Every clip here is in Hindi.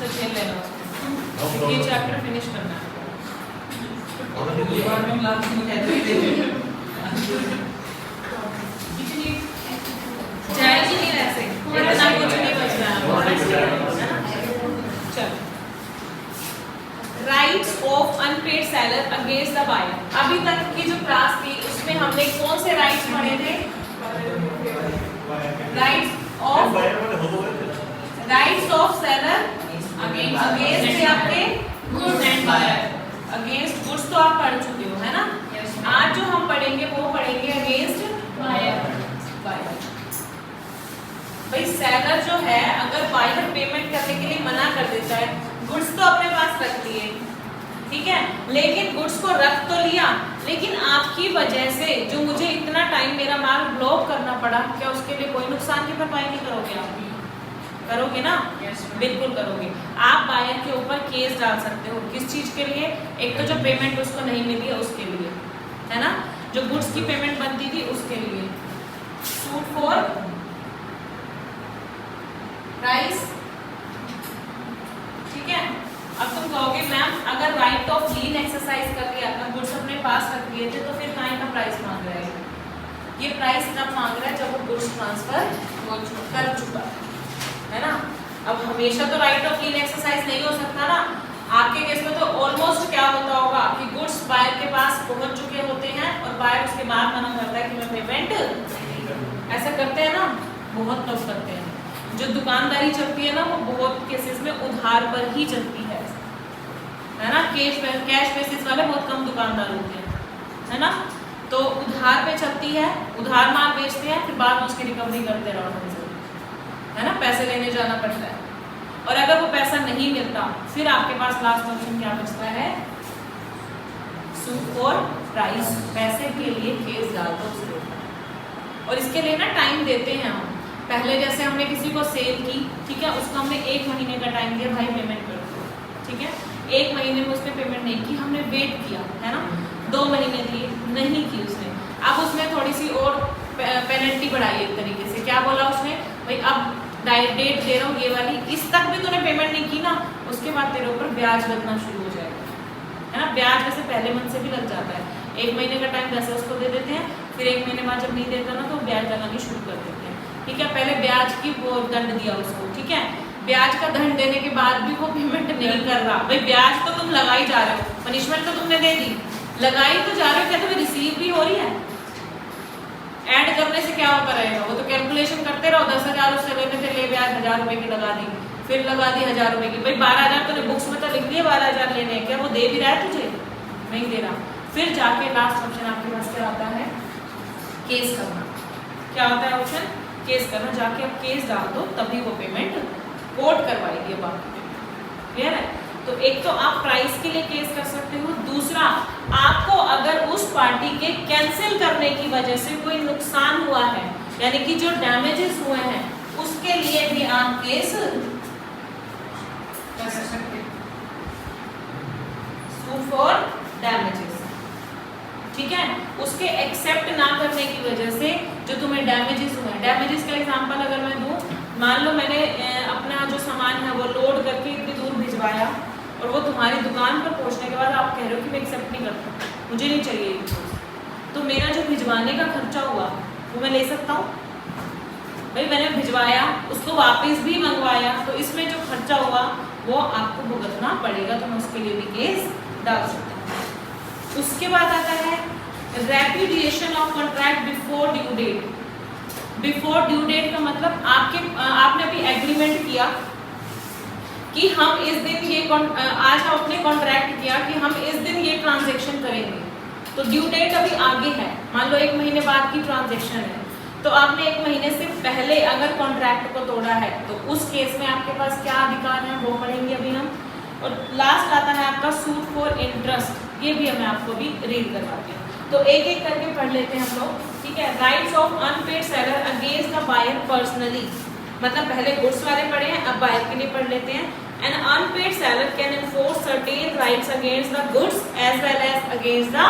से खेल लेना उसको, ये चैप्टर फिनिश करना है। जाएगी नहीं ऐसे, इतना कुछ नहीं बच रहा है ना। चलो, rights of unpaid seller against the buyer. अभी तक की जो क्लास थी उसमें हमने कौन से राइट्स पढ़े थे? राइट्स ऑफ सेलर अगेंस्ट आपके goods and buyer. Against goods तो आप पढ़ चुके हो, है ना। आज जो हम पढ़ेंगे वो पढ़ेंगे अगेंस्ट बायर। भाई सेलर जो है अगर बायर पेमेंट करने के लिए मना कर देता है, गुड्स तो अपने पास रख लिए, ठीक है, लेकिन गुड्स को रख तो लिया, लेकिन आपकी वजह से जो मुझे इतना टाइम मेरा माल ब्लॉक करना पड़ा, क्या उसके लिए कोई नुकसान की भरपाई नहीं करोगे आप? करोगे ना? बिल्कुल करोगे। आप बायर के ऊपर केस डाल सकते हो। किस चीज के लिए? एक तो जो पेमेंट उसको नहीं मिली है उसके लिए, है ना, जो गुड्स की पेमेंट बनती थी उसके लिए। सूट फॉर प्राइस, ठीक है। अब तुम कहोगे मैम अगर राइट ऑफ लीन एक्सरसाइज कर लिया था, गुड्स अपने पास रख लिए थे, तो फिर कहाँ का प्राइस मांग रहा है? ये प्राइस तब मांग रहा है जब वो गुड्स ट्रांसफर कर चुका है ना। अब हमेशा तो राइट ऑफ लीन एक्सरसाइज नहीं हो सकता ना। आपके केस में तो ऑलमोस्ट क्या होता होगा कि गुड्स बायर के पास पहुंच चुके होते हैं और बायर उसके बाद मना करता है कि मैं पेमेंट, ऐसा करते हैं ना, बहुत लोग करते हैं। जो दुकानदारी चलती है ना वो बहुत केसेस में उधार पर ही चलती है ना। कैश बेसिस वाले बहुत कम दुकानदार होते हैं, है ना। तो उधार पे चलती है, उधार माल बेचते हैं, फिर बाद में उसकी रिकवरी करते रहो हमसे, है ना, पैसे लेने जाना पड़ता है। और अगर वो पैसा नहीं मिलता फिर आपके पास लास्ट ऑप्शन क्या बचता है? सूट फॉर प्राइस, पैसे के लिए केस डाल दो उसके ऊपर। और इसके लिए ना टाइम देते हैं हम। पहले जैसे हमने किसी को सेल की, ठीक है, उसको हमने 1 महीने का टाइम दिया, भाई पेमेंट कर दो, ठीक है। 1 महीने में उसने पेमेंट नहीं की, हमने वेट किया, है ना, 2 महीने दिए, नहीं की उसने। अब उसने थोड़ी सी और पेनल्टी बढ़ाई एक तरीके से। क्या बोला उसने? भाई अब डेट दे रहा हूँ ये वाली, इस तक भी तूने पेमेंट नहीं की ना, उसके बाद तेरे ऊपर ब्याज लगना शुरू हो जाएगा, है ना। ब्याज वैसे पहले मन से भी लग जाता है। 1 महीने का टाइम वैसे उसको दे देते हैं, फिर 1 महीने बाद जब नहीं देता ना तो ब्याज लगानी शुरू कर देते हैं, ठीक है। पहले ब्याज की वो दंड दिया उसको, ठीक है। ब्याज का दंड देने के बाद भी वो पेमेंट नहीं कर रहा। भाई ब्याज तो तुम लगाई जा रहे हो, पनिशमेंट तो तुमने दे दी, लगाई तो जा रहे हो, क्या तुम्हें रिसीव भी हो रही है? ऐड करने से क्या होता रहेगा? वो तो कैलकुलेशन करते रहो, 10,000 उससे लेने थे, ले ब्याज 1,000 रुपए की लगा दी, फिर लगा दी 1,000 रुपए की। भाई 12,000 तूने बुक्स में तो लिख दिया 12,000 लेने, क्या वो दे भी रहा है तुझे? नहीं दे रहा। फिर जाके लास्ट ऑप्शन आपके पास क्या आता है? केस करना। क्या होता है ऑप्शन? केस करना। जाके अब केस डाल दो, तभी वो पेमेंट कोर्ट करवाएगी। अब आपकी क्लियर है? तो एक तो आप प्राइस के लिए केस कर सकते हो, दूसरा आपको अगर उस पार्टी के कैंसिल करने की वजह से कोई नुकसान हुआ है, यानी कि जो डैमेजेस हुए हैं, उसके लिए भी आप केस कर सकते हो। सूट फॉर डैमेजेस, ठीक है। उसके एक्सेप्ट ना करने की वजह से जो तुम्हें डैमेजेस हुए हैं, डैमेजेस का एग्जांपल अगर मैं दूं, मान लो मैंने अपना जो सामान है वो लोड करके इतनी दूर भिजवाया और वो तुम्हारी दुकान पर पहुंचने के बाद आप कह रहे हो कि मैं एक्सेप्ट नहीं करता, मुझे नहीं चाहिए ये चीज़, तो मेरा जो भिजवाने का खर्चा हुआ वो मैं ले सकता हूँ? भाई मैंने भिजवाया, उसको वापस भी मंगवाया, तो इसमें जो खर्चा हुआ वो आपको भुगतना पड़ेगा, तो मैं उसके लिए भी केस डाल सकता हूँ। उसके बाद आता है repudiation of contract before due date. Before due date का मतलब आपने अभी एग्रीमेंट किया कि हम इस दिन ये आज आपने कॉन्ट्रैक्ट किया कि हम इस दिन ये ट्रांजैक्शन करेंगे, तो ड्यू डेट अभी आगे है, मान लो 1 महीने बाद की ट्रांजैक्शन है, तो आपने 1 महीने से पहले अगर कॉन्ट्रैक्ट को तोड़ा है तो उस केस में आपके पास क्या अधिकार है वो पढ़ेंगे अभी हम। और लास्ट आता है आपका सूट फॉर इंटरेस्ट, ये भी मैं आपको भी रीड करवाती हूँ, तो एक एक करके पढ़ लेते हैं हम लोग, ठीक है। Rights of unpaid seller against the buyer personally, मतलब पहले गुड्स वाले पढ़े हैं, अब बायर के लिए पढ़ लेते हैं। An unpaid seller can enforce certain rights against the goods as well as against the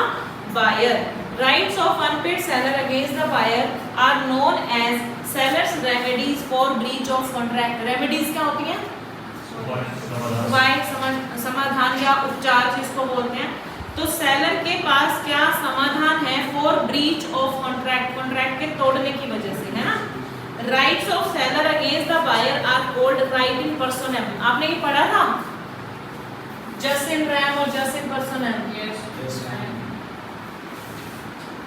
buyer. Rights of unpaid seller against the buyer are known as seller's remedies for breach of contract. Remedies क्या होती हैं? उपाय, समाधान या उपचार जिसको बोलते हैं। तो सेलर के पास क्या समाधान है for breach of contract, contract के तोड़ने की वजह से, है ना। Rights of seller against the buyer are called right in personam. आपने ये पढ़ा था, जस्ट इन रैम और जस्ट इन पर्सोनम।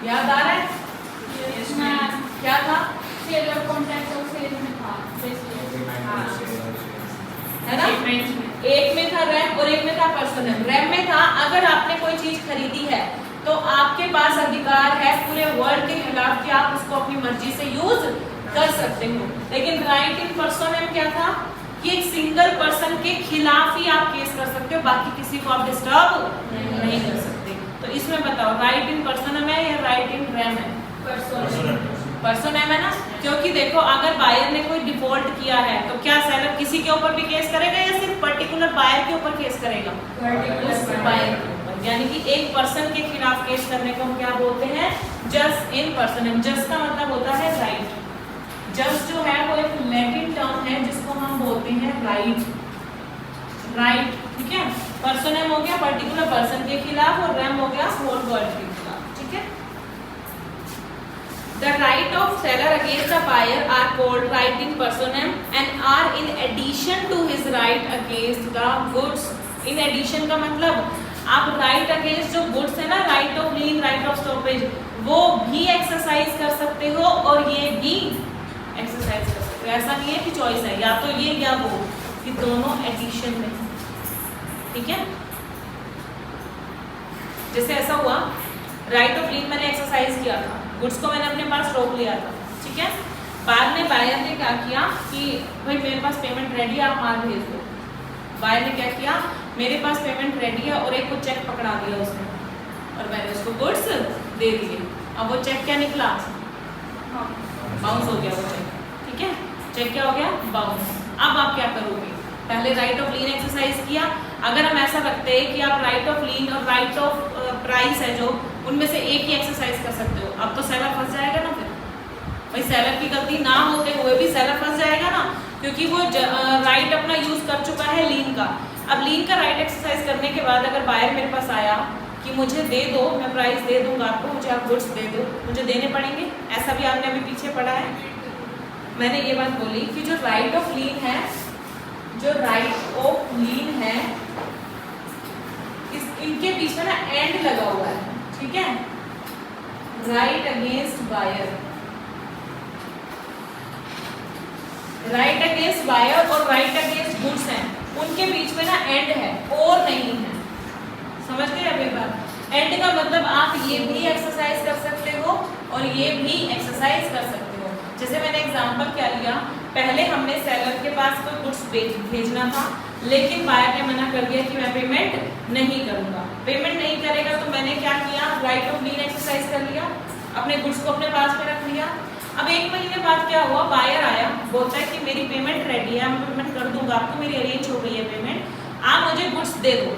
याद आ रहा है? क्या था? सेलर कॉन्ट्रैक्ट और सेल में था, है ना। एक में था रैम और एक में था पर्सनल। रैम में था अगर आपने कोई चीज खरीदी है तो आपके पास अधिकार है पूरे वर्ल्ड के खिलाफ कि आप उसको अपनी मर्जी से यूज कर सकते हो। लेकिन राइट इन पर्सनल क्या था कि एक सिंगल पर्सन के खिलाफ ही आप केस कर सकते हो, बाकी किसी को आप डिस्टर्ब नहीं कर सकते। तो इसमें बताओ राइट इन पर्सनल है या राइट इन रैम है? पर्सोनम है ना, क्योंकि देखो अगर बायर ने कोई डिफॉल्ट किया है तो क्या सेलर किसी के ऊपर भी केस करेगा या सिर्फ पर्टिकुलर बायर के ऊपर केस करेगा? उस बायर के ऊपर। यानी कि एक पर्सन के खिलाफ केस करने को हम क्या बोलते हैं? Just in पर्सनम। जस्ट का मतलब होता है राइट। जस्ट जो है वो एक लैटिन टर्म है जिसको हम बोलते हैं राइट। राइट, ठीक है। पर्सनम हो गया पर्टिकुलर पर्सन के खिलाफ और रैम हो गया होल वर्ल्ड के खिलाफ, ठीक है। The right of seller against the buyer are called right in personam and are in addition to his right against the goods. In addition का मतलब आप right against जो goods है ना, right of lien, right of stoppage, वो भी एक्सरसाइज कर सकते हो और ये भी एक्सरसाइज कर सकते हो। ऐसा नहीं है कि चॉइस है या तो ये या वो, कि दोनों एडिशन में, ठीक है। जैसे ऐसा हुआ राइट ऑफ लीन मैंने एक्सरसाइज किया था, गुड्स को मैंने अपने पास रोक लिया था, ठीक है। बाद में बायर ने क्या किया कि भाई मेरे पास पेमेंट रेडी है, आप माल भेज दो। बायर ने क्या किया, मेरे पास पेमेंट रेडी है और एक को चेक पकड़ा दिया उसने और मैंने उसको गुड्स दे दिए। अब वो चेक क्या निकला? बाउंस हो गया वो चेक, ठीक है। चेक क्या हो गया? बाउंस। अब आप क्या करोगे? पहले राइट ऑफ लीन एक्सरसाइज किया। अगर हम ऐसा रखते हैं कि आप राइट ऑफ लीन और राइट ऑफ प्राइस है जो उनमें से एक ही एक्सरसाइज कर सकते हो, अब तो सेलर फंस जाएगा ना। फिर भाई सेलर की गलती ना होते हुए भी सेलर फंस जाएगा ना, क्योंकि वो राइट अपना यूज कर चुका है लीन का। अब लीन का राइट एक्सरसाइज करने के बाद अगर बायर मेरे पास आया कि मुझे दे दो, मैं प्राइस दे दूंगा आपको, मुझे आप गुड्स दे दो, मुझे देने पड़ेंगे। ऐसा भी आपने अभी पीछे पढ़ा है। मैंने ये बात बोली कि जो राइट ऑफ लीन है, जो राइट ऑफ लीन है इनके बीच में ना एंड लगा हुआ है, ठीक है। Right against buyer, right against buyer और राइट अगेंस्ट गुड्स हैं, उनके बीच में ना एंड है और नहीं है। समझ गए अभी बात? एंड का मतलब आप ये भी एक्सरसाइज कर सकते हो और ये भी एक्सरसाइज कर सकते हो। जैसे मैंने एग्जांपल क्या लिया, पहले हमने सेलर के पास कोई गुड्स भेजना था लेकिन बायर ने मना कर दिया कि मैं पेमेंट नहीं करूंगा। पेमेंट नहीं करेगा तो मैंने क्या किया, राइट ऑफ लीन एक्सरसाइज कर लिया, अपने गुड्स को अपने पास में रख लिया। अब 1 महीने बाद क्या हुआ, बायर आया, बोलता है कि मेरी पेमेंट रेडी है, मैं पेमेंट कर दूंगा आपको, मेरी अरेंज हो गई है पेमेंट, आप मुझे गुड्स दे दो।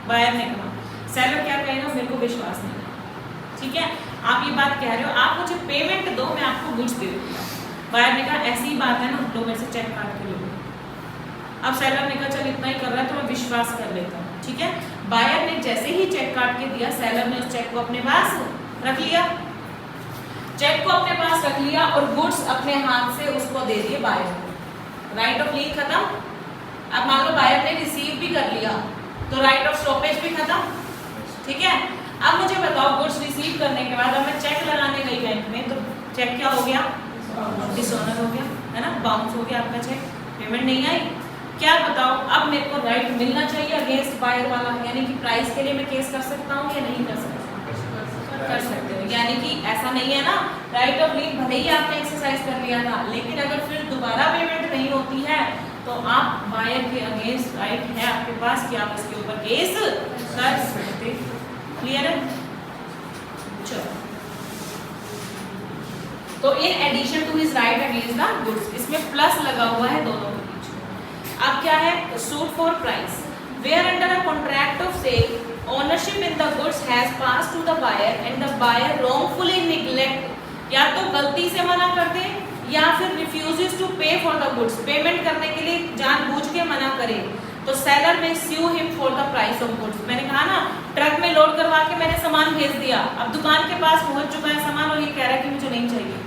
बायर ने कहा, सेलर क्या कहेगा, मेरे को विश्वास नहीं है, ठीक है, आप ये बात कह रहे हो, आप मुझे पेमेंट दो, मैं आपको गुड्स दे दूंगा। बायर ने कहा ऐसी ही बात है ना, लो मेरे से चेक काट के लो। अब सेलर ने कहा चल इतना ही कर रहा है तो मैं विश्वास कर लेता हूँ, ठीक है। बायर ने जैसे ही चेक काट के दिया, सेलर ने उस चेक को अपने पास रख लिया, चेक को अपने पास रख लिया और गुड्स अपने हाथ से उसको दे दिए बायर को। राइट ऑफ लीन खत्म। अब मान लो बायर ने रिसीव भी कर लिया तो राइट ऑफ स्टॉपेज भी खत्म, ठीक है। अब मुझे बताओ, गुड्स रिसीव करने के बाद अब मैं चेक लगाने गई बैंक में तो चेक क्या हो गया, डिसऑनर हो गया, है ना, बाउंस हो गया आपका चेक, पेमेंट नहीं आई। क्या बताओ, अब मेरे को राइट मिलना चाहिए अगेंस्ट बायर वाला, यानी कि प्राइस के लिए मैं केस कर सकता हूँ या नहीं कर सकता? कर सकते हो। यानी कि ऐसा नहीं है ना, राइट ऑफ लीन भले ही आपने एक्सरसाइज कर लिया था, लेकिन अगर फिर दोबारा पेमेंट नहीं होती है तो आप बायर के अगेंस्ट राइट है आपके पास कि आप उसके ऊपर केस कर सकते। क्लियर है? चलो, तो in addition to his right against the goods, इसमें प्लस लगा हुआ है दोनों के बीच में। अब क्या है, suit for price, where under a contract of sale ownership in the goods has passed to the buyer and the buyer wrongfully neglect, या तो गलती से मना कर दे या फिर refuses to pay for the goods, payment करने के लिए जानबूझ के मना करे, तो सेलर में sue him for the price of goods। मैंने कहा ना, ट्रक में लोड करवा के मैंने सामान भेज दिया, अब दुकान के पास पहुंच चुका है सामान और ये कह रहा है कि मुझे नहीं चाहिए,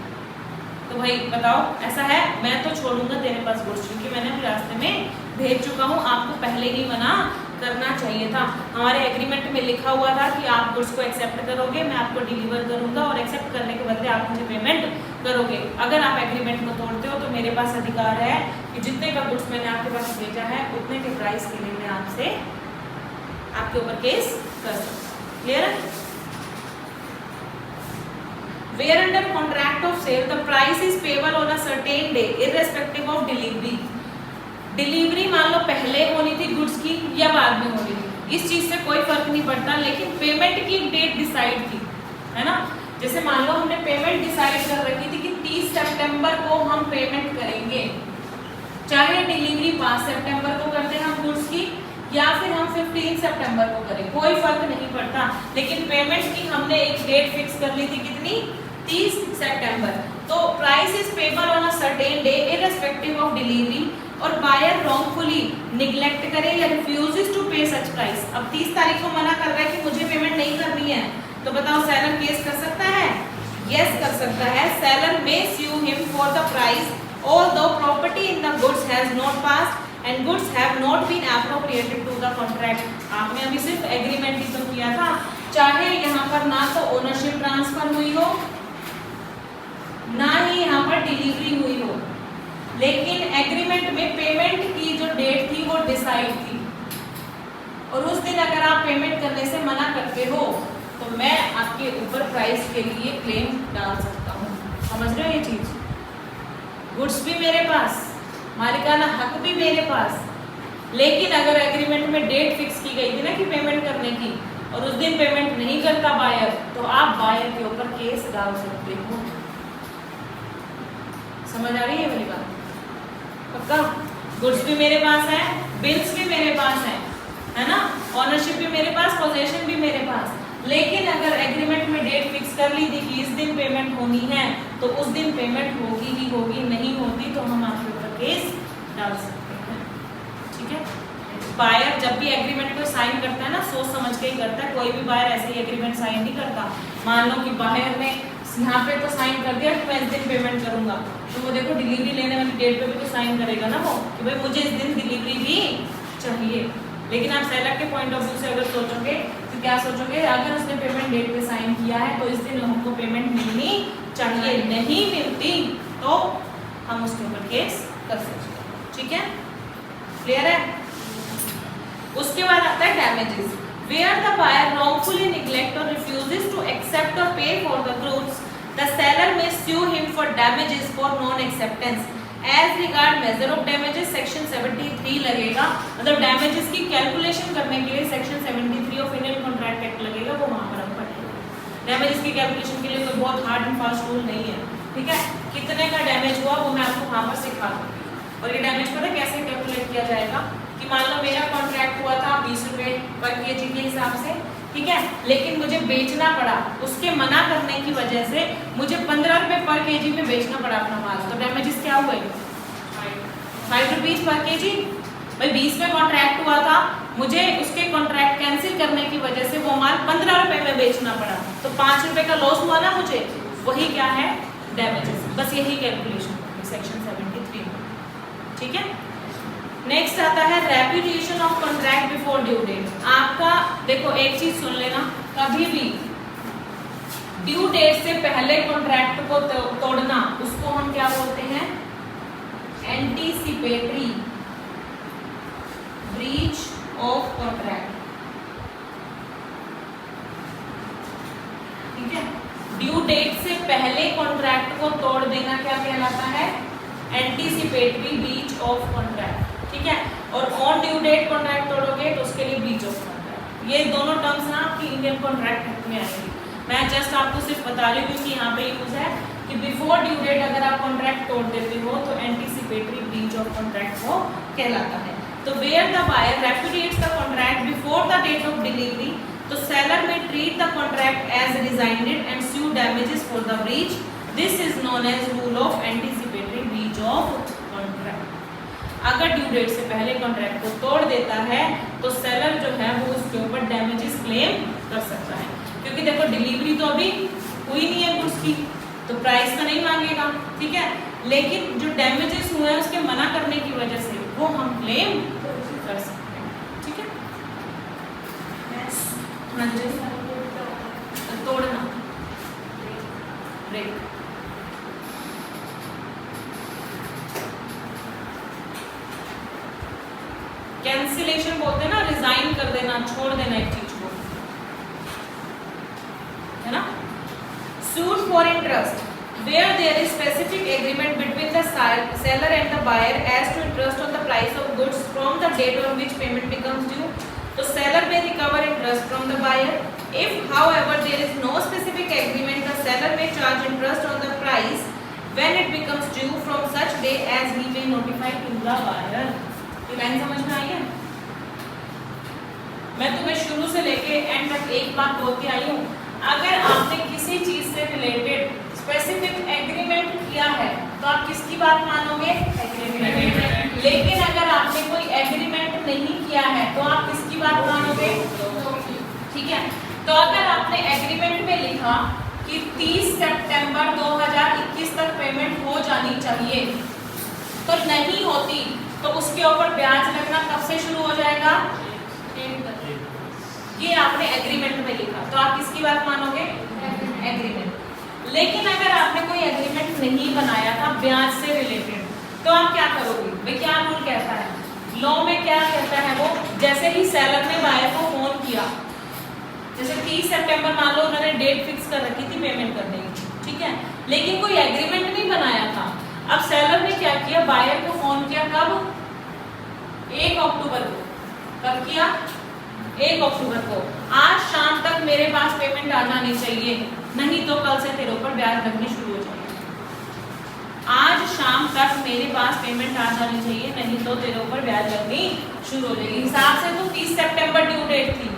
तो भाई बताओ ऐसा है, मैं तो छोड़ूंगा तेरे पास गुड्स, क्योंकि मैंने अपने रास्ते में भेज चुका हूँ, आपको पहले ही मना करना चाहिए था। हमारे एग्रीमेंट में लिखा हुआ था कि आप गुड्स को एक्सेप्ट करोगे, मैं आपको डिलीवर करूंगा और एक्सेप्ट करने के बदले आप मुझे पेमेंट करोगे। अगर आप एग्रीमेंट को तोड़ते हो तो मेरे पास अधिकार है कि जितने का गुड्स मैंने आपके पास भेजा है उतने के प्राइस के लिए मैं आपसे आपके ऊपर केस कर सकता हूँ। क्लियर है? Where under contract of sale the price is payable on a certain day irrespective of delivery। Delivery मान लो पहले होनी थी गुड्स की या बाद में होनी थी, इस चीज से कोई फर्क नहीं पड़ता, लेकिन पेमेंट की डेट डिसाइड थी, है ना। जैसे मान लो हमने पेमेंट डिसाइड कर रखी थी कि 30 सितंबर को हम पेमेंट करेंगे, चाहे डिलीवरी 5 सितंबर को करते हैं हम गुड्स की या फिर हम 15 सितंबर को करें, कोई फर्क नहीं पड़ता, लेकिन पेमेंट की हमने एक डेट फिक्स कर ली थी, कितनी? 30 सितंबर। तो price is payable on a certain day irrespective of delivery, और बायर रॉन्गफुली निग्लेक्ट करे या रिफ्यूजेस टू पे सच प्राइस। अब 30 तारीख को मना कर रहा है कि मुझे पेमेंट नहीं करनी है, तो बताओ सेलर केस कर सकता है? यस कर सकता है। Seller may sue him for the price although property in the goods has not passed and goods have not been appropriated to the contract। आपने अभी सिर्फ एग्रीमेंट ही तो किया था, चाहे यहाँ पर ना तो ओनरशिप ट्रांसफर हुई हो ना ही यहाँ पर डिलीवरी हुई हो, लेकिन एग्रीमेंट में पेमेंट की जो डेट थी वो डिसाइड थी, और उस दिन अगर आप पेमेंट करने से मना करते हो तो मैं आपके ऊपर प्राइस के लिए क्लेम डाल सकता हूँ। समझ रहे हो ये चीज? गुड्स भी मेरे पास, मालिकाना हक भी मेरे पास, लेकिन अगर एग्रीमेंट में डेट फिक्स की गई थी ना कि पेमेंट करने की, और उस दिन पेमेंट नहीं करता बायर, तो आप बायर के ऊपर केस डाल सकते हो। समझ आ रही है मेरी बात? पक्का? गुड्स भी मेरे पास है, बिल्स भी मेरे पास है ना, ऑनरशिप भी मेरे पास, पोजेशन भी मेरे पास, लेकिन अगर एग्रीमेंट में डेट फिक्स कर ली थी कि इस दिन पेमेंट होनी है, तो उस दिन पेमेंट होगी ही होगी, नहीं होती तो हम आपके ऊपर केस डाल सकते हैं। ठीक है? बायर जब भी एग्रीमेंट को साइन करता है ना, सोच समझ के ही करता है, कोई भी बायर ऐसे ही एग्रीमेंट साइन नहीं करता। मान लो कि बायर ने यहाँ पे तो साइन कर दिया कि मैं इस दिन पेमेंट करूंगा, तो वो देखो डिलीवरी लेने वाली डेट पे भी तो साइन करेगा ना वो, कि भाई मुझे इस दिन डिलीवरी भी चाहिए। लेकिन आप सेलर के पॉइंट ऑफ व्यू से अगर सोचोगे तो क्या सोचोगे? अगर उसने पेमेंट डेट पे साइन किया है तो इस दिन हमको पेमेंट मिलनी चाहिए, नहीं मिलती तो हम उसके ऊपर केस कर सकते हैं। ठीक है? क्लियर है? उसके बाद आता है damages. Where the buyer wrongfully neglect or refuses to accept or pay for the goods, the seller may sue him for damages for non-acceptance. As regard measure of damages, section 73 लगेगा, मतलब damages की कैलकुलेशन करने के लिए section 73 of Indian contract act लगेगा, वो वहाँ पर हम पढ़ेंगे। डैमेजेस की कैलकुलेशन के लिए कोई बहुत हार्ड एंड फास्ट रूल नहीं है, ठीक है? कितने का डैमेज हुआ वो मैं आपको वहाँ पर सिखा दूँगी, और ये डैमेज पता कैसे कैलकुलेट किया जाएगा कि मान लो मेरा कॉन्ट्रैक्ट हुआ था 20 रुपए पर केजी के हिसाब से, ठीक है, लेकिन मुझे बेचना पड़ा, उसके मना करने की वजह से मुझे 15 रुपए पर केजी में बेचना पड़ा अपना माल, तो डैमेजेस क्या हुए? 5 रुपीज पर केजी। भाई 20 में कॉन्ट्रैक्ट हुआ था, मुझे उसके कॉन्ट्रैक्ट कैंसिल करने की वजह से वो माल 15 रुपए में बेचना पड़ा, तो 5 रुपए का लॉस हुआ ना मुझे, वही क्या है? डैमेजेस। बस यही कैलकुलेशन सेक्शन 73 में। ठीक है? नेक्स्ट आता है reputation of contract before due date. आपका देखो एक चीज सुन लेना, कभी भी ड्यू डेट से पहले कॉन्ट्रैक्ट को तोड़ना, उसको हम क्या बोलते हैं? Anticipatory breach of contract. ठीक है? ड्यू डेट से पहले कॉन्ट्रैक्ट को तोड़ देना क्या कहलाता है? Anticipatory breach of contract. ठीक है? और ऑन ड्यू डेट कॉन्ट्रैक्ट तोड़ोगे तो उसके लिए ब्रीच ऑफ कॉन्ट्रैक्ट। ये दोनों टर्म्स ना आपकी इंडियन कॉन्ट्रैक्ट एक्ट में आएंगी। मैं जस्ट आपको सिर्फ बता रही हूँ क्योंकि यहाँ पे यूज है कि बिफोर ड्यू डेट अगर आप कॉन्ट्रैक्ट तोड़ देते हो तो एंटीसिपेटरी ब्रीच ऑफ कॉन्ट्रैक्ट को कहलाता है। तो where the buyer repudiates the contract before the date of delivery, तो seller may treat the contract as rescinded and sue damages for the breach. This is known as rule of anticipatory breach अगर ड्यू डेट से पहले कॉन्ट्रैक्ट को तोड़ देता है तो सेलर जो है वो उसके ऊपर डैमेजेस क्लेम कर सकता है, क्योंकि देखो डिलीवरी तो अभी हुई नहीं है गुड्स की, तो प्राइस का नहीं मांगेगा, ठीक है, लेकिन जो डैमेजेस हुए हैं उसके मना करने की वजह से वो हम क्लेम कर सकते हैं, ठीक है। तोड़ना, ब्रेक, कैंसिलेशन बोलते हैं ना, रिजाइन कर देना, छोड़ देना एक चीज को, है ना। Suit for interest where there is specific agreement between the seller and the buyer as to interest on the price of goods from the date on which payment becomes due. So seller may recover interest from the buyer. If however there is no specific agreement, the seller may charge interest on the price when it becomes due from such day as he may notify to the buyer. ये लाइन समझ में आई है? मैं तुम्हें शुरू से लेके एंड तक एक बात बोलती आई हूँ, अगर आपने किसी चीज से रिलेटेड स्पेसिफिक एग्रीमेंट किया है तो आप किसकी बात मानोगे? एग्रीमेंट। लेकिन अगर आपने कोई एग्रीमेंट नहीं किया है तो आप किसकी बात मानोगे? ठीक है, तो अगर आपने एग्रीमेंट में लिखा कि 30 सितंबर 2021 तक पेमेंट हो जानी चाहिए, तो नहीं होती तो उसके ऊपर ब्याज लगना कब से शुरू हो जाएगा? ये आपने एग्रीमेंट में लिखा, तो आप किसकी बात मानोगे? एग्रीमेंट। लेकिन अगर आपने कोई एग्रीमेंट नहीं बनाया था ब्याज से रिलेटेड, तो आप क्या करोगे? भाई क्या रूल कहता है लॉ में, क्या कहता है वो, जैसे ही सेलर ने बायर को फोन किया, जैसे 30 सितंबर मान लो उन्होंने डेट फिक्स कर रखी थी पेमेंट करने की, ठीक है, लेकिन कोई एग्रीमेंट नहीं बनाया था। अब सेलर ने क्या किया, बायर को फोन किया, कब? 1 अक्टूबर को। कब किया? 1 अक्टूबर को। आज शाम तक मेरे पास पेमेंट आ जानी चाहिए, नहीं तो कल से तेरे ऊपर ब्याज लगनी शुरू हो जाएगी। आज शाम तक मेरे पास पेमेंट आ जानी चाहिए, नहीं तो तेरे ऊपर ब्याज लगनी शुरू हो जाएगी। हिसाब से तो 30 सितंबर ड्यू डेट थी,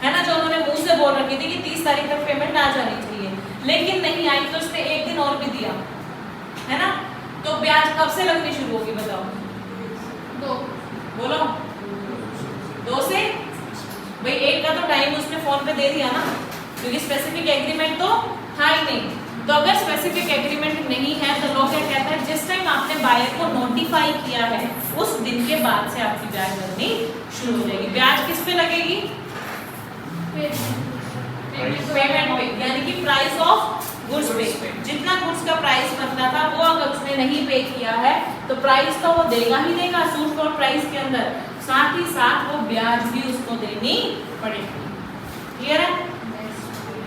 है ना, जो उन्होंने मुंह से बोल रखी थी कि 30 तारीख तक पेमेंट आ जानी चाहिए, लेकिन नहीं आई तो उसने 1 दिन और भी दिया, है ना, तो ब्याज कब से लगनी शुरू होगी बताओ? 2। बोलो 2 से। भाई 1 का तो टाइम उसने फोन पे दे दिया ना, क्योंकि स्पेसिफिक एग्रीमेंट तो था ही नहीं। तो अगर स्पेसिफिक एग्रीमेंट नहीं है तो लॉ क्या कहता है, जिस टाइम आपने बायर को नोटिफाई किया है उस दिन के बाद से आपकी ब्याज लगनी शुरू हो जाएगी। ब्याज किस पे लगेगी? पेमेंट पे, यानी कि प्राइस ऑफ गुड्स पे। जितना गुड्स का प्राइस बनता था वो अगर उसने नहीं पे किया है तो प्राइस तो वो देगा ही देगा सूट फॉर प्राइस के अंदर, साथ ही साथ वो ब्याज भी उसको देनी पड़ेगी। क्लियर है?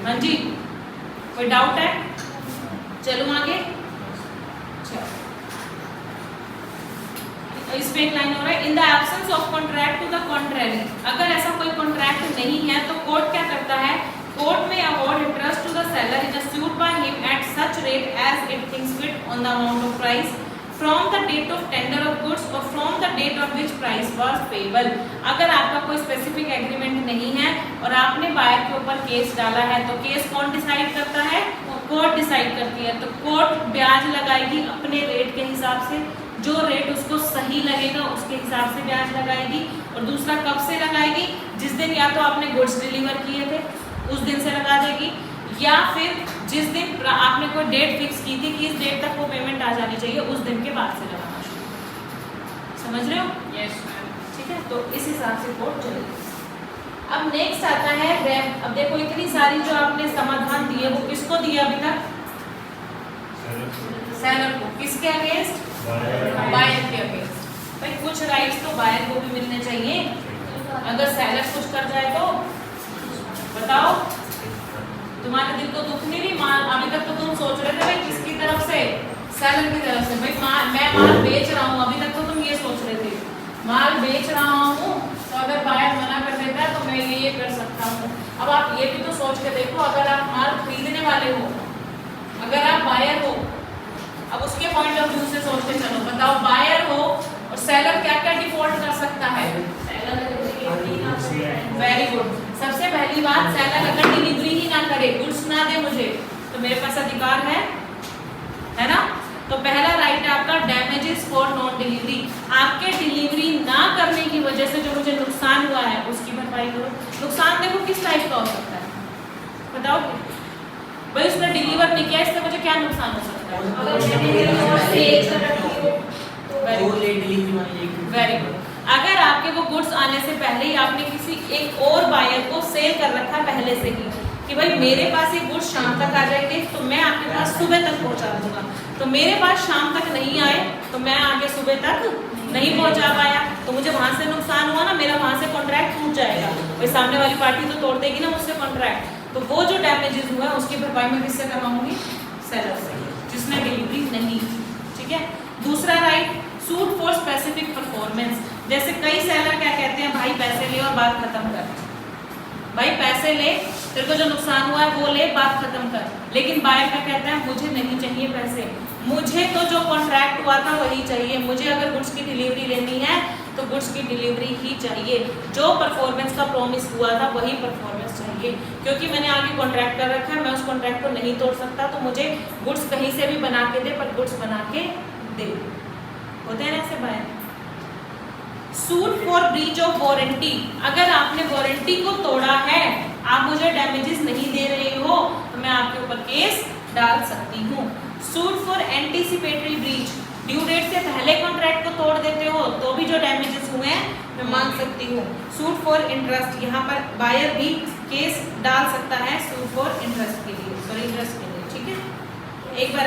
हाँ जी, कोई डाउट है? चलो आगे। इसमें एक लाइन हो रहा है, in the absence of contract to the contrary. अगर ऐसा कोई कॉन्ट्रैक्ट नहीं है तो कोर्ट क्या करता है, कोर्ट में award interest to the seller in a suit by him at such rate as it thinks fit on the amount of price from the date of tender of goods और from the date on which price was payable. अगर आपका कोई स्पेसिफिक एग्रीमेंट नहीं है और आपने बायर के ऊपर केस डाला है तो केस कौन डिसाइड करता है? कोर्ट डिसाइड करती है। तो कोर्ट ब्याज लगाएगी अपने रेट के हिसाब से, जो रेट उसको सही लगेगा उसके हिसाब से ब्याज लगाएगी। और दूसरा कब से लगाएगी? जिस दिन या तो आपने गुड्स डिलीवर किए थे उस दिन से लगा देगी, या फिर जिस दिन आपने कोई डेट फिक्स की थी कि इस डेट तक वो पेमेंट आ जानी चाहिए उस दिन के बाद से लगाना शुरू। समझ रहे हो? Yes ma'am. ठीक है, तो इस हिसाब से कोर्ट चलेगी। अब नेक्स्ट आता है रैम। अब देखो इतनी सारी जो आपने समाधान दिए वो किसको दिया अभी तक? सेलर को। किसके अगेंस्ट? बायर के अगेंस्ट। भाई कुछ राइट्स तो बायर को भी मिलने चाहिए। अगर सेलर कुछ कर जाए तो बताओ, तुम्हारे दिल को दुख नहीं रही? माल अभी तक तो तुम सोच रहे थे भाई किसकी तरफ से? सेलर की तरफ से। भाई मैं माल बेच रहा हूँ, अभी तक तो तुम ये सोच रहे थे माल बेच रहा हूँ तो अगर बायर मना कर देता है तो मैं ये कर सकता हूँ। अब आप ये भी तो सोच के देखो, अगर आप माल खरीदने वाले हो, अगर आप बायर हो, अब उसके पॉइंट ऑफ व्यू से सोच के चलो, बताओ बायर हो और सेलर क्या क्या डिफॉल्ट कर सकता है? Very good. सबसे पहली बात, सेलर अगर डिलीवरी ही ना करे, गुड्स ना दे मुझे, तो मेरे पास अधिकार है ना? तो पहला राइट है आपका damages damages for non delivery, आपके डिलीवरी ना करने की वजह से जो मुझे नुकसान हुआ है उसकी भरपाई करो। नुकसान देखो किस टाइप का हो सकता है, बताओ भाई, उसने डिलीवर नहीं किया, इससे मुझे क्या नुकसान हो सकता है? Very good. अगर आपके वो गुड्स आने से पहले ही आपने किसी एक और बायर को सेल कर रखा पहले से ही कि भाई मेरे पास ये गुड्स शाम तक आ जाएंगे तो मैं आपके पास सुबह तक पहुंचा दूंगा, तो मेरे पास शाम तक नहीं आए तो मैं आगे सुबह तक नहीं पहुंचा पाया, तो मुझे वहां से नुकसान हुआ ना, मेरा वहां से कॉन्ट्रैक्ट टूट जाएगा, भाई सामने वाली पार्टी तो तोड़ देगी ना मुझसे कॉन्ट्रैक्ट, तो वो जो डैमेजेस हुआ है उसकी भरपाई मैं किससे करवाऊंगी? सेलर से, जिसने डिलीवरी नहीं की। ठीक है। दूसरा right, suit for specific performance. जैसे कई सेलर क्या कहते हैं, भाई पैसे ले और बात खत्म कर, भाई पैसे ले, तेरे को जो नुकसान हुआ है वो ले, बात खत्म कर। लेकिन बायर क्या कहता है, मुझे नहीं चाहिए पैसे, मुझे तो जो कॉन्ट्रैक्ट हुआ था वही चाहिए, मुझे अगर गुड्स की डिलीवरी लेनी है तो गुड्स की डिलीवरी ही चाहिए, जो परफॉर्मेंस का प्रॉमिस हुआ था वही परफॉर्मेंस चाहिए, क्योंकि मैंने आगे कॉन्ट्रैक्ट कर रखा है, मैं उस कॉन्ट्रैक्ट को नहीं तोड़ सकता, तो मुझे गुड्स कहीं से भी बना के दे, पर गुड्स बना के दे। होते हैं ना ऐसे buyer. Suit for breach of warranty, अगर आपने वारंटी को तोड़ा है, आप मुझे डैमेजेस नहीं दे रहे हो, तो मैं आपके ऊपर केस डाल सकती हूँ। Suit for anticipatory breach, due date से पहले कॉन्ट्रैक्ट को तोड़ देते हो तो भी जो डैमेजेस हुए हैं मैं मांग सकती हूँ। सूट फॉर इंटरेस्ट, यहाँ पर बायर भी केस डाल सकता है सूट फॉर इंटरेस्ट के लिए, सॉरी इंटरेस्ट के लिए। ठीक है, एक बार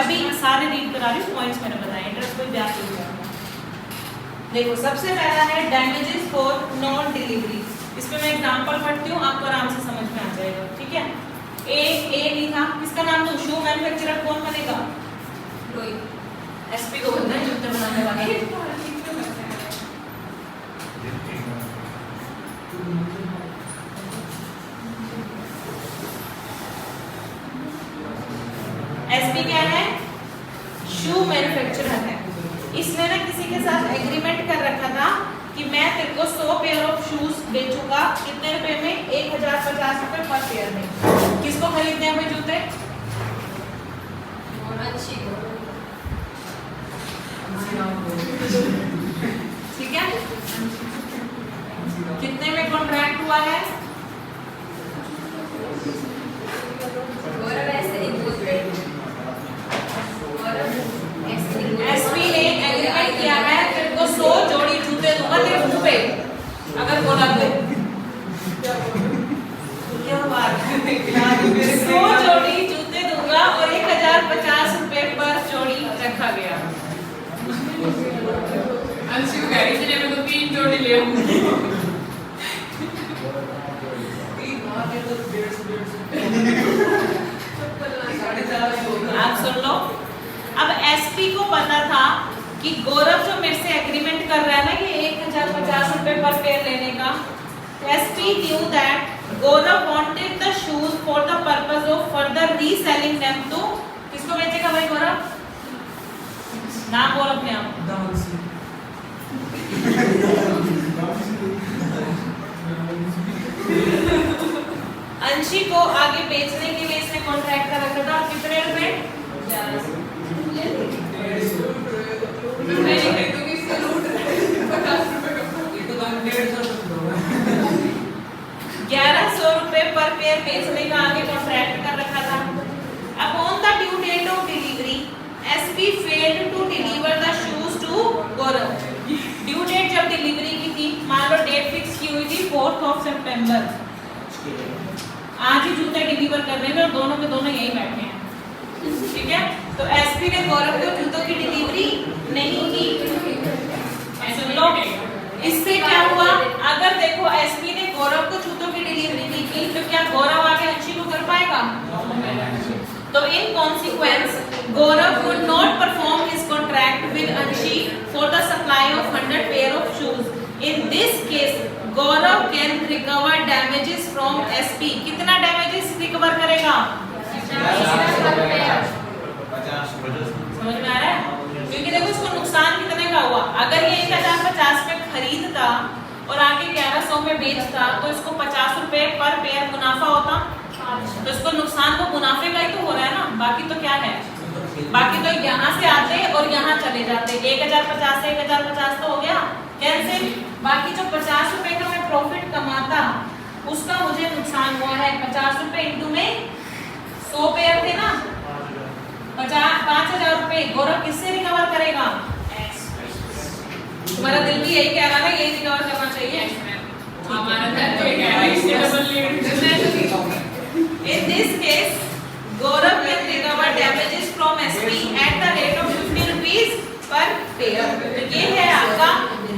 अभी सारे रीड करा रही हूँ, पॉइंट्स मैंने बताया, इंटरेस्ट कोई ब्याज नहीं होगा। देखो सबसे पहला है डैमेजेस फॉर नॉन डिलीवरी, इसमें मैं एग्जांपल पढ़ती हूँ, आपको आराम से समझ में आ जाएगा। ठीक है। ए लिखा, किसका नाम दूं? शू मैन्युफैक्चरर कौन बनेगा? एसपी को बनना है, जूते बनाने वाला। एसपी क्या है? शू मैन्युफैक्चरर है। इसने ना किसी के साथ एग्रीमेंट कर रखा था कि मैं तेरे को 100 पेयर ऑफ शूज बेचूंगा, कितने रुपए में? 1050 रुपए पर पेयर में। किसको खरीदने हैं भाई जूते? ठीक है। कितने में कॉन्ट्रैक्ट हुआ है? एसपी ने एग्रीमेंट किया है, तेरे को 100 जोड़ी जूते दूंगा तेरे मुंह पे, अगर बोला तो। क्या बात है, 100 जोड़ी जूते दूंगा और 1050 रुपए पर जोड़ी रखा गया। अंशु कह रही थी मैं तो 3 जोड़ी ले आऊंगी। आप सुन लो, अब एसपी को पता था कि गौरव जो मेरे से एग्रीमेंट कर रहा है ना ये 1050 रुपए पर पेयर लेने का, SP knew that Gaurav wanted the shoes for the purpose of further reselling them to, किसको बेचेगा भाई गौरव? नाम बोल अपने आप। अंशी को आगे बेचने के लिए इसने कॉन्ट्रैक्ट कर रखा था, कितने रुपए? 1100 रुपए पर पेयर बेचने का आगे कॉन्ट्रैक्ट कर रखा था। Upon the due date of delivery SP failed to deliver the shoes to Gaurav. Due date जब डिलीवरी की थी, मान लो डेट फिक्स की हुई थी 4 सितंबर, आज ही जूते डिलीवर कर रहे हैं और दोनों के दोनों यहीं बैठे हैं। ठीक है, तो एसपी ने गौरव को जूतों की डिलीवरी नहीं की। सुन लो, इससे क्या हुआ? अगर देखो एसपी ने गौरव को जूतों की डिलीवरी नहीं की तो क्या गौरव आगे अंशी को कर पाएगा? तो in consequence Gaurav could not perform his contract with Anshi for the supply of 100 pair of shoes. In this case, Gaurav can recover damages from SP. कितना damages recover करेगा? 50। समझ में आ रहा है? क्योंकि देखो इसको नुकसान कितने का हुआ, अगर ये 1050 में खरीदता और आगे 1100 में बेचता तो इसको 50 रुपए पर पेयर मुनाफा होता, तो इसको नुकसान तो मुनाफे का ही तो हो रहा है ना, बाकी तो क्या है? बाकी तो यहाँ से आते और यहाँ चले चले जाते। 1050 से 1050 तो हो गया कैंसिल। बाकी जो 50 रुपए का मैं प्रॉफिट कमाता उसका मुझे नुकसान हुआ है। 50 रुपए इंटू में 100 पेयर थे ना, 5000 रुपए गौरव किससे रिकवर करेगा? तुम्हारा दिल भी यही कह रहा है, यही रिकवर करना चाहिए। In this case, Gaurav can recover damages from SP at the rate of 50 rupees per pair. तो ये है आपका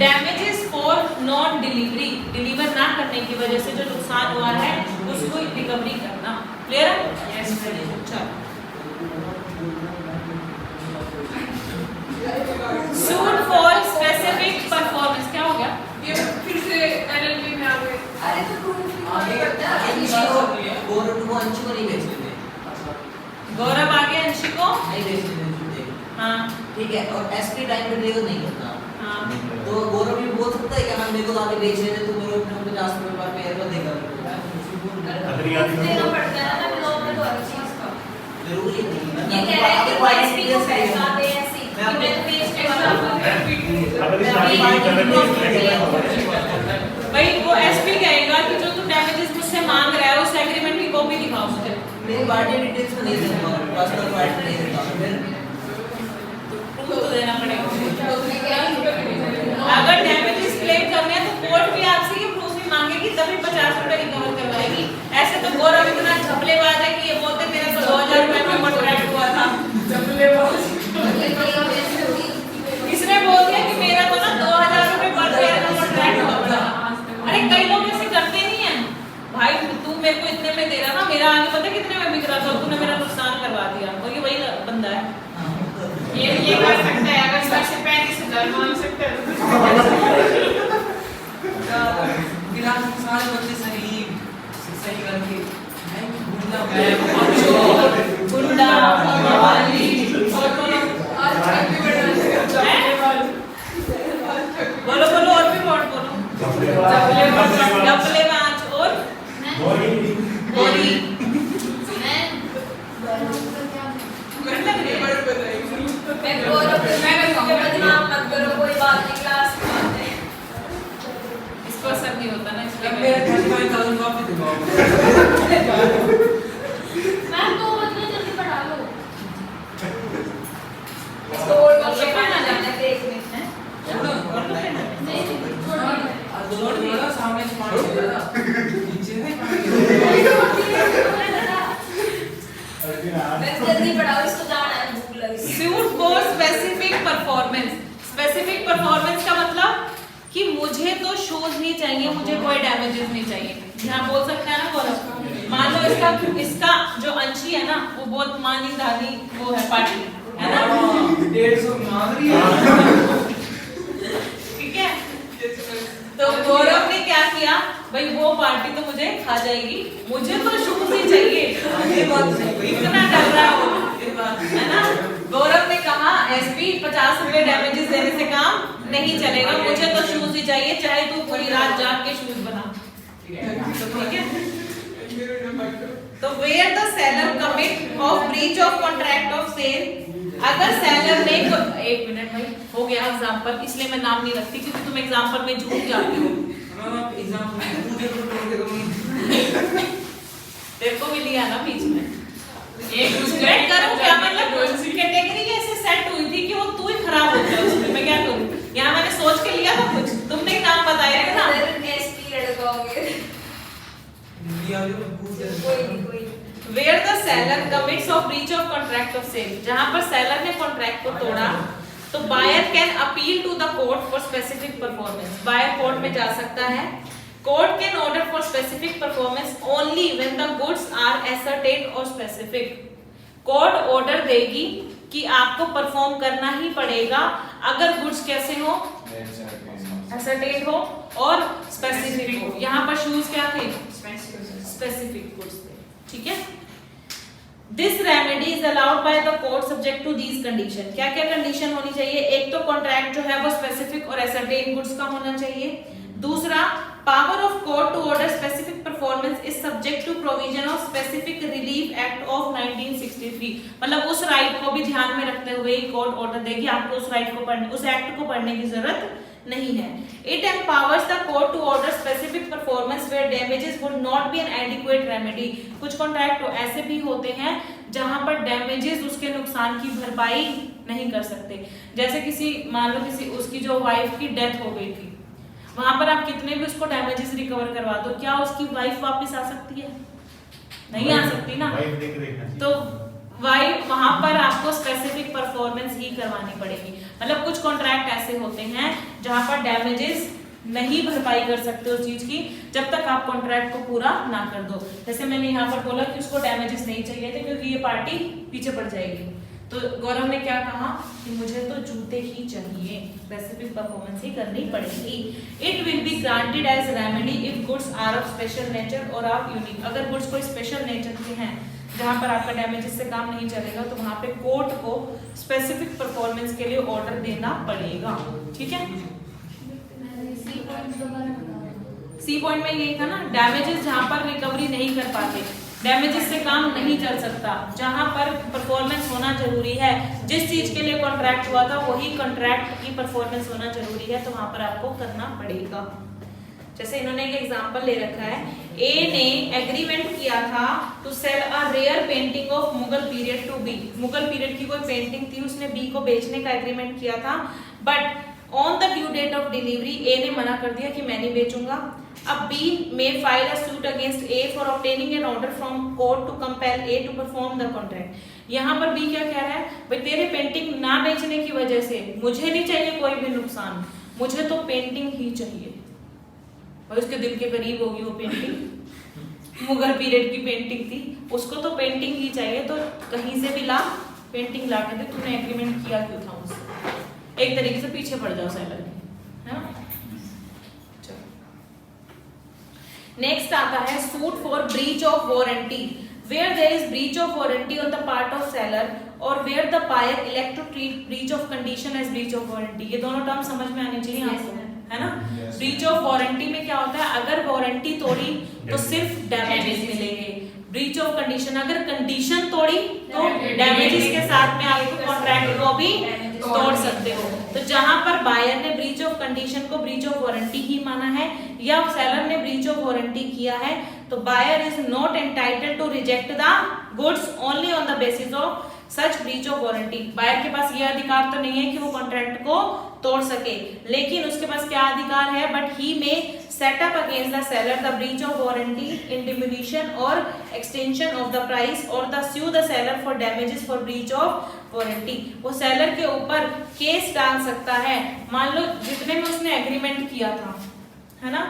damages for non delivery, deliver ना करने की वजह से जो नुकसान हुआ है उसको रिकवरी करना। क्लियर है? Yes ma'am. चलो sued for specific performance क्या हो गया? ये फिर से एलएलबी में आ गए। अरे तो गौरव को अंशु को नहीं बेच देते। गौरव आगे अंशी को नहीं बेच देते। हाँ ठीक है, और एसपी टाइम पे देगा नहीं करता। हाँ तो गौरव भी बोल सकता है कि मैं मेरे को तो आगे बेच रहे थे, तू मेरे को 50 रुपए पर पेयर पर देगा। देना पड़ता है ना लोगों में तो हर चीज का। जरूरी नहीं। ये कह रहा है कि वो एसपी को पैसा दे ऐसी कि मैं तो बेच के भाई वो एसपी कहेगा कि जो तू डैमेजेस मुझसे मांग रहा है उस एग्रीमेंट की कॉपी दिखाओ मुझे। मेरी पार्टी डिटेल्स में नहीं देता, पर्सनल पार्टी नहीं देता। फिर प्रूफ तो देना पड़ेगा। अगर डैमेजेस क्लेम करने हैं तो कोर्ट भी आपसे ये प्रूफ भी मांगेगी तभी 50 रुपए रिकवर करवाएगी। ऐसे तो गौरव इतना झपलेबाज है कि ये बोलते मेरा तो 2000 रुपए में कॉन्ट्रैक्ट हुआ था। झपलेबाज इसने बोल दिया कि मेरा तो ना 2000 रुपए पर पेयर का कॉन्ट्रैक्ट हुआ था। अरे कई लोग ऐसे करते नहीं है भाई, तू मेरे को इतने में दे रहा था, मेरा आगे पता कितने में बिक रहा था, तूने मेरा नुकसान करवा दिया। और ये वही बंदा है, ये कर सकता है। अगर 35,000 मांग सकता है गिलास सारे बच्चे सही करके गुंडा मवाली बोलो बोलो और भी वर्ड बोलो। डबलेबाज और बोरी इसको असर नहीं होता ना इसलिए मैम तो मतलब जल्दी पढ़ा लो। इसको और पढ़ना जाना है एक मिनट है और तो पढ़ना नहीं जोड़ दिया सामने स्मार्ट हो गया नीचे में मैं जल्दी पढ़ाओ, इसको जाना है, भूख लगी। Suit for specific performance. Specific performance का मतलब कि मुझे तो शूज नहीं चाहिए, मुझे कोई डैमेजेस नहीं चाहिए। यहाँ बोल सकता है ना गौरव, मान लो इसका जो अंशी है ना वो बहुत मानी दानी वो है पार्टी है ना 150 मांग रही है। ठीक है, तो गौरव ने क्या किया भाई, वो पार्टी तो मुझे खा जाएगी, मुझे तो शूज ही चाहिए। इतना डर रहा है वो, है ना। गौरव ने कहा एसपी 50 रुपए डैमेजेस देने से काम नहीं चलेगा, मुझे तो शूज ही चाहिए, चाहे तू पूरी रात जाग के शूज बना। ठीक है, तो where the seller commit of breach of contract of sale. अगर सेलर ने एक मिनट भाई हो गया एग्जांपल, इसलिए मैं नाम नहीं रखती क्योंकि तुम एग्जांपल में झूठ जाती हो। तेरे को भी लिया ना बीच में, एक दूसरे करूं क्या, मतलब कैटेगरी ऐसे सेट हुई थी कि वो तू ही खराब हो गया उसमें, मैं क्या करूं। यहाँ मैंने सोच के लिया था कुछ, तुमने ही नाम बताया था ना। Where the seller commits of breach of contract of sale, जहाँ पर सेलर ने कॉन्ट्रैक्ट को तोड़ा तो buyer can appeal to the court for specific performance. Buyer court में जा सकता है। Court can order for specific performance only when the goods are ascertained और स्पेसिफिक। कोर्ट ऑर्डर देगी कि आपको परफॉर्म करना ही पड़ेगा अगर गुड्स कैसे हो, एसर्टेन्ड हो और स्पेसिफिक हो। यहाँ पर शूज क्या थे, स्पेसिफिक गुड्स थे। ठीक है, this remedy is allowed by the court subject to these condition. क्या क्या कंडीशन होनी चाहिए, एक तो कॉन्ट्रैक्ट जो है वो स्पेसिफिक और एसर्टेन गुड्स का होना चाहिए। दूसरा, power of court to order specific performance is subject to provision of specific relief act of 1963। मतलब उस राइट को भी ध्यान में रखते हुए कोर्ट ऑर्डर देगी, आपको उस राइट को पढ़ने, उस एक्ट को पढ़ने की जरूरत नहीं है। It empowers the court to order specific performance where damages would not be an adequate remedy. कुछ कॉन्ट्रैक्ट ऐसे भी होते हैं जहां पर डैमेजेस उसके नुकसान की भरपाई नहीं कर सकते। जैसे किसी, मान लो किसी उसकी जो वाइफ की डेथ हो गई थी, वहां पर आप कितने भी उसको डैमेजेस रिकवर करवा दो, क्या उसकी वाइफ वापस आ सकती है? नहीं आ सकती ना। तो वाइफ वहां पर आपको स्पेसिफिक परफॉर्मेंस ही करवानी पड़ेगी। मतलब कुछ कॉन्ट्रैक्ट ऐसे होते हैं जहां पर डैमेजेस नहीं भरपाई कर सकते उस चीज की जब तक आप कॉन्ट्रैक्ट को पूरा ना कर दो। जैसे मैंने यहाँ पर बोला कि उसको डैमेजेस नहीं चाहिए थे क्योंकि ये पार्टी पीछे पड़ जाएगी, तो गौरव ने क्या कहा कि मुझे तो जूते ही चाहिए, स्पेसिफिक परफॉर्मेंस ही करनी पड़ेगी। It will be granted as remedy if goods are of special nature और आर यूनिक। अगर गुड्स कोई स्पेशल नेचर के हैं जहां पर आपका डैमेजेस से काम नहीं चलेगा, तो वहां पे कोर्ट को स्पेसिफिक परफॉर्मेंस के लिए ऑर्डर देना पड़ेगा। ठीक है, सी पॉइंट में यही था ना, डैमेजेस जहां पर रिकवरी नहीं कर पाते, डैमेजेस से काम नहीं चल सकता, जहां पर परफॉर्मेंस होना जरूरी है, जिस चीज के लिए कॉन्ट्रैक्ट हुआ था वही कॉन्ट्रैक्ट की परफॉर्मेंस होना जरूरी है, तो वहां पर आपको करना पड़ेगा। जैसे इन्होंने एक एग्जांपल ले रखा है, ए ने एग्रीमेंट किया था to sell a rare painting of Mughal period to be. Mughal period की कोई पेंटिंग थी, उसने बी को बेचने का एग्रीमेंट किया था, but on the due date of delivery A ने मना कर दिया कि मैं नहीं बेचूंगा। अब B may file a suit against A for obtaining an order from court to compel A to perform the contract. यहाँ पर बी क्या कह रहा है, भाई तेरे पेंटिंग ना बेचने की वजह से मुझे नहीं चाहिए कोई भी नुकसान, मुझे तो पेंटिंग ही चाहिए। और उसके दिल के करीब होगी वो पेंटिंग, मुगल पीरियड की पेंटिंग थी, उसको तो पेंटिंग ही चाहिए, तो कहीं से भी ला पेंटिंग ला के दे, तूने एग्रीमेंट किया क्यों था उससे? एक तरीके से पीछे पड़ जाओ सेलर के, है ना। नेक्स्ट आता है suit for breach of warranty, where there is breach of warranty on the part of seller और where the buyer elect to treat breach of condition as breach of warranty. ये दोनों टर्म समझ में आनी चाहिए आपको, है ना। ब्रीच ऑफ वारंटी में क्या होता है, अगर वारंटी तोड़ी तो सिर्फ डैमेजेस मिलेंगे। ब्रीच ऑफ कंडीशन, अगर कंडीशन तोड़ी तो डैमेजेस के साथ में आपको कॉन्ट्रैक्ट को भी तोड़ सकते हो। तो जहां पर बायर ने ब्रीच ऑफ कंडीशन को ब्रीच ऑफ वारंटी ही माना है या सेलर ने ब्रीच ऑफ वारंटी किया है, तो buyer is not entitled to reject the goods only on the basis of such breach of warranty. Buyer के पास यह अधिकार तो नहीं है कि वो कॉन्ट्रैक्ट को तोड़ सके, लेकिन उसके पास क्या अधिकार है, बट ही में set up against the seller the breach of warranty in diminution or extension of the price or the sue the seller for damages for breach of warranty। वो सेलर के ऊपर केस डाल सकता है। मान लो जितने में उसने एग्रीमेंट किया था, है ना,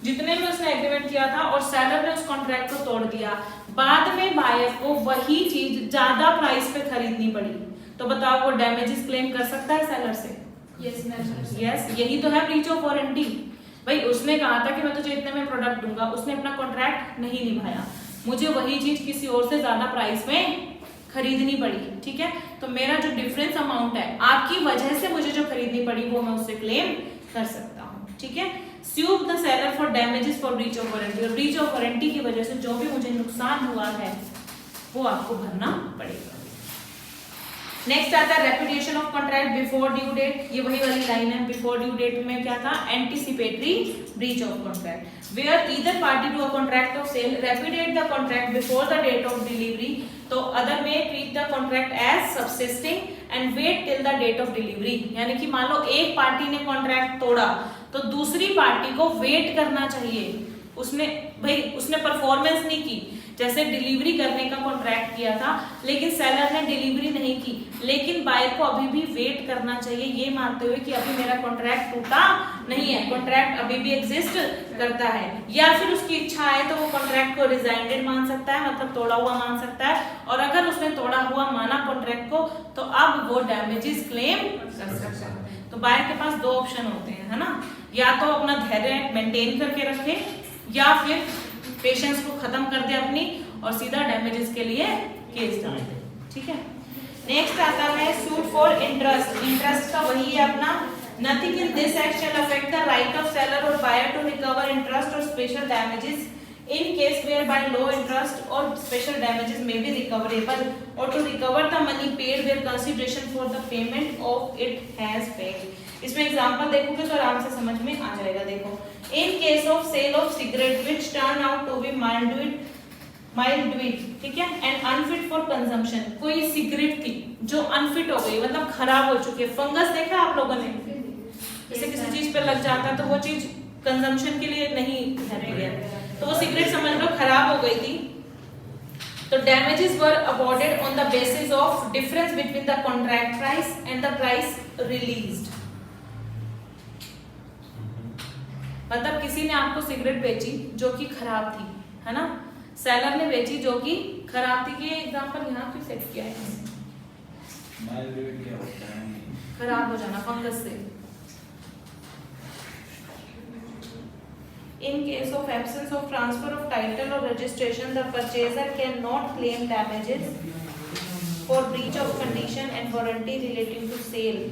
जितने में उसने एग्रीमेंट किया था और सेलर ने उस कॉन्ट्रैक्ट को तोड़ दिया, बाद में बायर को वही चीज ज्यादा प्राइस पे खरीदनी पड़ी, तो बताओ वो डैमेजेस क्लेम कर सकता है सेलर से? यस, यही तो है ब्रीच ऑफ वारंटी। भाई उसने कहा था कि मैं तुझे इतने में प्रोडक्ट दूंगा, उसने अपना कॉन्ट्रैक्ट नहीं निभाया, मुझे वही चीज किसी और से ज्यादा प्राइस में खरीदनी पड़ी, ठीक है, तो मेरा जो डिफरेंस अमाउंट है आपकी वजह से मुझे जो खरीदनी पड़ी वो मैं उससे क्लेम कर सकता हूँ, ठीक है। sue the seller for damages for breach of warranty, और breach of warranty की वजह से जो भी मुझे नुकसान हुआ है वो आपको भरना पड़ेगा। नेक्स्ट आता है repudiation of contract before due date. ये वही वाली लाइन है, बिफोर ड्यू डेट में क्या था, anticipatory breach of contract, where either party to a contract of sale repudiate the contract before the date of delivery, तो other may treat the contract as subsisting and wait till the date of delivery. यानी कि मान लो एक पार्टी ने कॉन्ट्रैक्ट तोड़ा तो दूसरी पार्टी को वेट करना चाहिए, उसने परफॉर्मेंस नहीं की, जैसे डिलीवरी करने का कॉन्ट्रैक्ट किया था लेकिन सेलर ने डिलीवरी नहीं की, लेकिन बायर को अभी भी वेट करना चाहिए ये मानते हुए कि अभी मेरा कॉन्ट्रैक्ट टूटा नहीं है, कॉन्ट्रैक्ट अभी भी एग्जिस्ट करता है, या फिर उसकी इच्छा है तो वो कॉन्ट्रैक्ट को रिजाइंडेड मान सकता है, मतलब तोड़ा हुआ मान सकता है, और अगर उसने तोड़ा हुआ माना कॉन्ट्रैक्ट को तो अब वो डैमेजेस क्लेम कर सकता है। तो बायर के पास दो ऑप्शन होते हैं, है ना, या तो अपना धैर्य मेंटेन करके रखे या फिर पेशेंस को खत्म कर दे अपनी और सीधा डैमेजेस के लिए केस डाल दे, ठीक है। नेक्स्ट आता है सूट फॉर इंटरेस्ट। इंटरेस्ट का वही है अपना Nothing in this act shall affect the right of seller or buyer to recover interest or special damages in case whereby low interest or special damages may be recoverable, or to recover the money paid where consideration for the payment of it has paid. इसमें एग्जांपल देखोगे तो आराम से समझ में आ जाएगा। देखो, in case of sale of cigarette which turn out to be mild, ठीक है, and unfit for consumption, कोई सिगरेट थी जो अनफिट हो गई, मतलब खराब हो चुकी है। फंगस देखा आप लोगों ने, जैसे किसी चीज पे लग जाता है तो वो चीज कंजम्पशन के लिए नहीं है, तो वो सिगरेट समझ लो खराब हो गई थी। तो damages were awarded on the basis of difference between the contract price and the price released। मतलब किसी ने आपको सिगरेट बेची जो कि खराब थी, है ना, सेलर ने बेची जो कि खराब थी। ये एग्जांपल यहाँ क्यों सेट किया है? खराब हो जाना फंगस से। In case of absence of transfer of title or registration, the purchaser cannot claim damages for breach of condition and warranty relating to sale.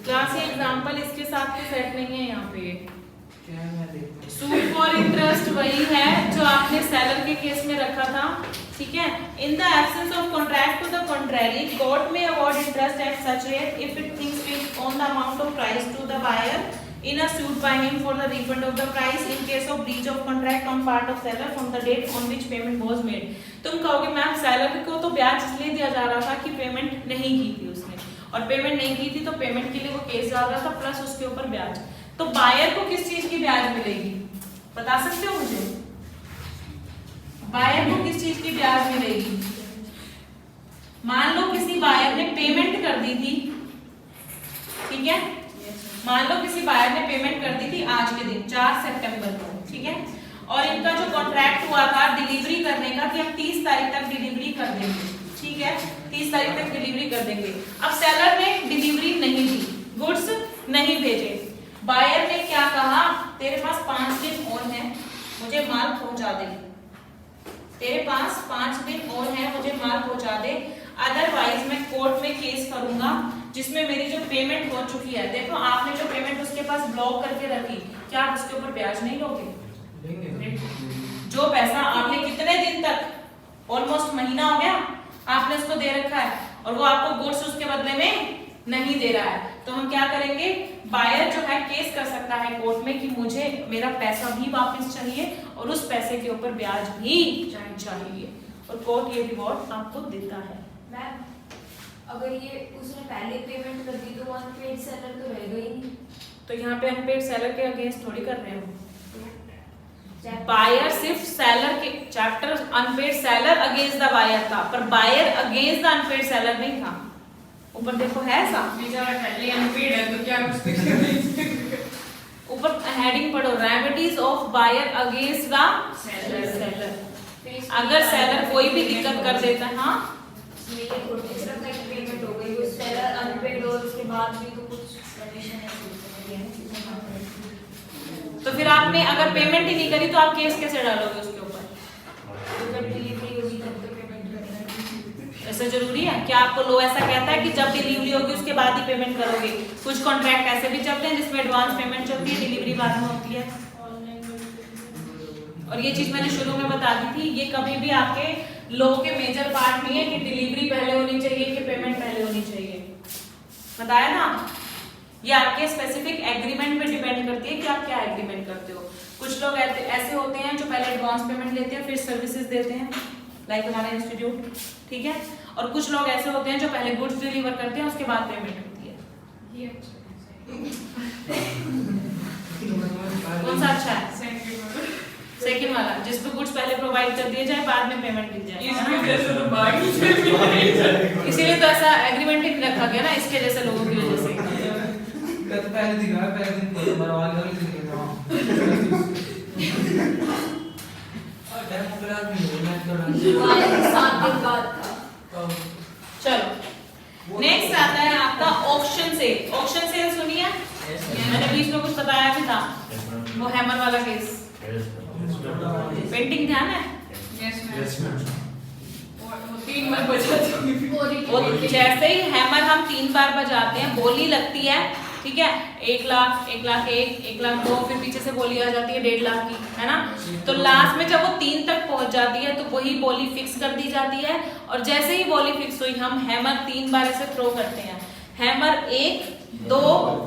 Class ये एग्जांपल इसके साथ में सेट नहीं है यहाँ पे। सूट फॉर इंटरेस्ट वही है जो आपने सेलर के केस में रखा था, ठीक है। In the absence of contract to the contrary, court में award interest at such rate if it thinks fit on the amount of price to the buyer in a suit by him for the refund of the price in case of breach of contract on part of seller from the date on which payment was made। तुम कहोगे मैम सेलर को तो ब्याज इसलिए दिया जा रहा था कि पेमेंट नहीं की थी उसने, और पेमेंट नहीं की थी तो पेमेंट के लिए वो केस जा रहा था प्लस उसके ऊपर ब्याज। तो बायर को किस चीज की ब्याज मिलेगी, बता सकते हो मुझे? बायर को किस चीज की ब्याज मिलेगी? मान लो किसी बायर ने पेमेंट कर दी थी, ठीक है, मान लो किसी बायर ने पेमेंट कर दी थी आज के दिन 4 सितंबर को, ठीक है, और इनका जो कॉन्ट्रैक्ट हुआ था डिलीवरी करने का कि हम 30 तारीख तक डिलीवरी कर देंगे, ठीक है, 30 तारीख तक डिलीवरी कर देंगे। अब सेलर ने डिलीवरी नहीं दी, गुड्स नहीं भेजे, बायर ने क्या कहा, तेरे पास 5 दिन और हैं, मुझे माल पहुंचा दे, तेरे पास 5 दिन और हैं, मुझे माल पहुंचा दे, अदरवाइज मैं कोर्ट में केस करूंगा जिसमें मेरी जो पेमेंट हो चुकी है। देखो आपने जो पेमेंट उसके पास ब्लॉक करके रखी, क्या आप उसके ऊपर ब्याज नहीं लोगे? जो पैसा आपने कितने दिन तक, ऑलमोस्ट महीना हो गया आपने उसको दे रखा है और वो आपको गुड्स उसके बदले में नहीं दे रहा है, तो हम क्या करेंगे, बायर जो है केस कर सकता है कोर्ट में कि मुझे मेरा पैसा भी वापस चाहिए और उस पैसे के ऊपर ब्याज भी चाहिए, और कोर्ट ये रिवॉर्ड आपको देता है। मैम अगर ये उसने पहले पेमेंट कर दी तो अनपेड सेलर तो रहेगा ही नहीं। तो यहाँ पे अनपेड सेलर के अगेंस्ट थोड़ी कर रहे हो, बायर सिर्फ सेलर के chapter unpaid seller against the buyer था, पर buyer against the unpaid seller नहीं था। ऊपर देखो है ऐसा, पहले अनपेड है तो क्या ऊपर हेडिंग पढ़ो, remedies of buyer against the seller. अगर सेलर कोई भी दिक्कत कर देता है, हाँ पेमेंट हो गई वो सेलर अनपेड और उसके बाद भी तो कुछ कंडीशन है, तो फिर आपने अगर पेमेंट ही नहीं करी तो आप केस कैसे डालोगे उसके ऊपर? तो जब डिलीवरी होगी तब तो पेमेंट करेंगे। ऐसा जरूरी है क्या? आपको लो ऐसा कहता है कि जब डिलीवरी होगी उसके बाद ही पेमेंट करोगे? कुछ कॉन्ट्रैक्ट ऐसे भी चलते हैं जिसमें एडवांस पेमेंट चलती है, डिलीवरी बाद में होती है। और ये चीज मैंने शुरू में बता दी थी, ये कभी भी आपके लॉ के मेजर पार्ट नहीं है कि डिलीवरी पहले होनी चाहिए कि पेमेंट पहले होनी चाहिए, बताया ना। ये आपके स्पेसिफिक एग्रीमेंट पे डिपेंड करती है कि आप क्या एग्रीमेंट करते हो। कुछ लोग ऐसे होते हैं जो पहले एडवांस पेमेंट लेते हैं फिर सर्विसेज देते हैं, लाइक हमारा इंस्टीट्यूट, ठीक है, और कुछ लोग ऐसे होते हैं जो पहले गुड्स डिलीवर करते हैं उसके बाद पेमेंट होती है। कौन सा अच्छा है? सेकंड वाला, जिसपे गुड्स पहले प्रोवाइड कर दिए जाए बाद में पेमेंट दी जाए, इसीलिए तो ऐसा एग्रीमेंट ही रखा गया ना, इसके जैसे लोगों की वजह से। पहले दिन मरवा के चलो नेक्स्ट आता है आपका ऑक्शन सेल। ऑक्शन सेल सुनिए, मैंने बीच में कुछ बताया भी था, वो हैमर वाला केस। पेंटिंग ध्यान है? Yes ma'am. वो 3 बार बजाती वो जैसे ही हैमर हम 3 बार बजाते हैं, बोली लगती है, ठीक है, 1 लाख, 1 लाख 1, 1 लाख 2, फिर पीछे से बोली आ जाती है 1.5 लाख की, है ना। तो लास्ट में जब वो 3 तक पहुंच जाती है तो वही बोली फिक्स कर दी जाती है, और जैसे ही बोली फिक्स हुई हम हैमर 3 बार ऐसे थ्रो करते हैं। हैमर 1, 2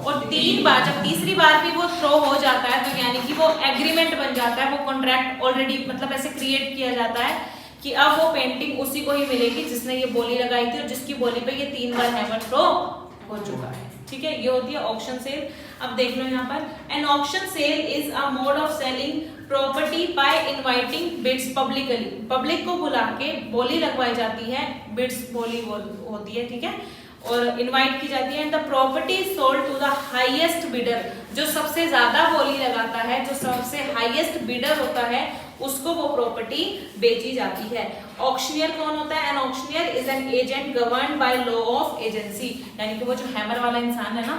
और 3 बार, जब तीसरी बार भी वो थ्रो हो जाता है तो यानी कि वो एग्रीमेंट बन जाता है, वो कॉन्ट्रैक्ट ऑलरेडी मतलब ऐसे क्रिएट किया जाता है कि अब वो पेंटिंग उसी को ही मिलेगी जिसने ये बोली लगाई थी और जिसकी बोली पे ये 3 बार हैमर थ्रो हो चुका है, ठीक है। ये होती है ऑक्शन सेल। अब देख लो यहाँ पर, an auction sale is a mode of selling property by inviting bids publicly. Public को बुला के बोली लगवाई जाती है, बिड्स बोली होती है, ठीक है, और इनवाइट की जाती है। And the property is sold to the highest bidder, जो सबसे ज्यादा बोली लगाता है, जो सबसे हाईएस्ट बिडर होता है, उसको वो प्रॉपर्टी बेची जाती है। ऑक्शनियर कौन होता है? An auctioneer is an agent govern by law of agency, यानी कि वो जो हैमर वाला इंसान है ना,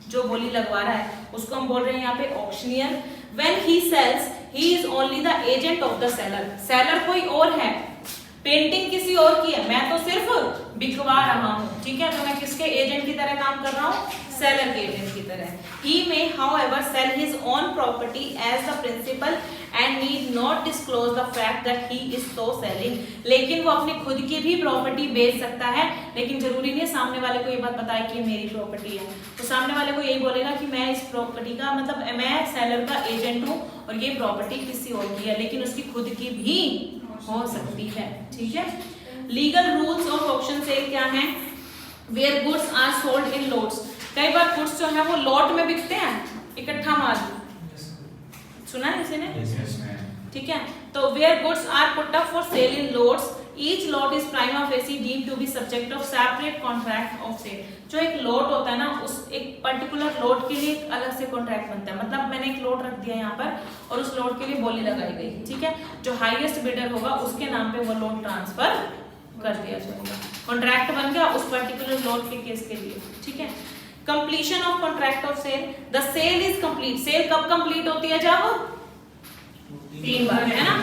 जो बोली लगवा रहा है, उसको हम बोल रहे हैं यहाँ पे auctioneer. When he sells, he is only the agent of the seller. Seller कोई और है, पेंटिंग किसी और की है, मैं तो सिर्फ बिकवा रहा हूँ, ठीक है। तो मैं किसके एजेंट की तरह काम कर रहा हूँ? सेलर के एजेंट की तरह। He may, however, sell his own property as the principal and need not disclose the fact that he is so selling. लेकिन वो अपनी खुद की भी प्रॉपर्टी बेच सकता है, लेकिन जरूरी नहीं है सामने वाले को ये बात बताए कि मेरी प्रॉपर्टी है। तो सामने वाले को यही बोलेगा कि मैं इस प्रॉपर्टी का मतलब मैं सेलर का एजेंट हूँ और ये प्रॉपर्टी किसी और की है, लेकिन उसकी खुद की भी हो सकती है, ठीक है। Legal rules of auction sale क्या है? Where goods are sold in lots. कई बार गुड्स जो है वो लॉट में बिकते हैं, इकट्ठा माल, सुना है किसी ने? ठीक है, तो where goods are put up for sale in lots, each lot is prima facie deemed to be subject of separate contract of sale. जो एक लॉट होता है ना, उस एक पर्टिकुलर लॉट के लिए एक अलग से कॉन्ट्रैक्ट बनता है। मतलब मैंने एक लॉट रख दिया यहाँ पर और उस लॉट के लिए बोली लगाई गई, ठीक है। जो हाईएस्ट बिडर होगा उसके नाम पे वो लॉट ट्रांसफर कर दिया जाएगा, कॉन्ट्रैक्ट बन गया उस पर्टिकुलर लॉट के केस के लिए, ठीक है। Completion of contract of sale, the sale is complete. Sale कब कंप्लीट होती है? जब 3 बार, है ना।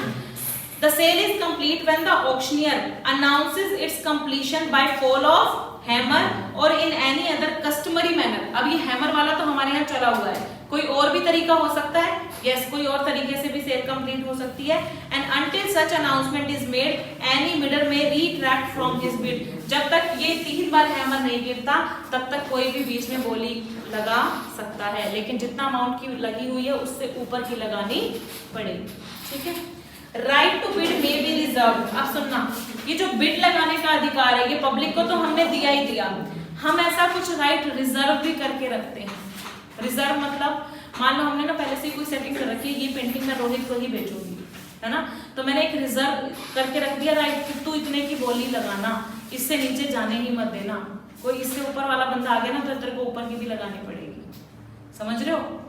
The sale is complete when the auctioneer announces its completion by fall of hammer or in any other customary manner. अब ये हैमर वाला तो हमारे यहाँ चला हुआ है, कोई और भी तरीका हो सकता है, यस, कोई और तरीके से भी सेल कंप्लीट हो सकती है। And until such announcement is made, any bidder may retract from his bid. जब तक ये 3 बार हैमर नहीं गिरता तब तक कोई भी बीच में बोली लगा सकता है, लेकिन जितना अमाउंट की लगी हुई है उससे ऊपर की लगानी पड़ेगी, ठीक है। Right to bid may be reserve. अब सुनना, ये जो बिड लगाने का अधिकार है ये पब्लिक को तो हमने दिया ही दिया, हम ऐसा कुछ राइट रिजर्व भी करके रखते हैं। रिजर्व मतलब मान लो हमने ना पहले से कोई सेटिंग कर रखी है, ये पेंटिंग मैं रोहित को ही बेचूंगी, है ना, तो मैंने एक रिजर्व करके रख दिया राइट कि तू इतने की बोली लगाना, इससे नीचे जाने ही मत देना। कोई इससे ऊपर वाला बंदा आ गया ना तो तेरे को ऊपर की भी लगानी पड़ेगी, समझ रहे हो।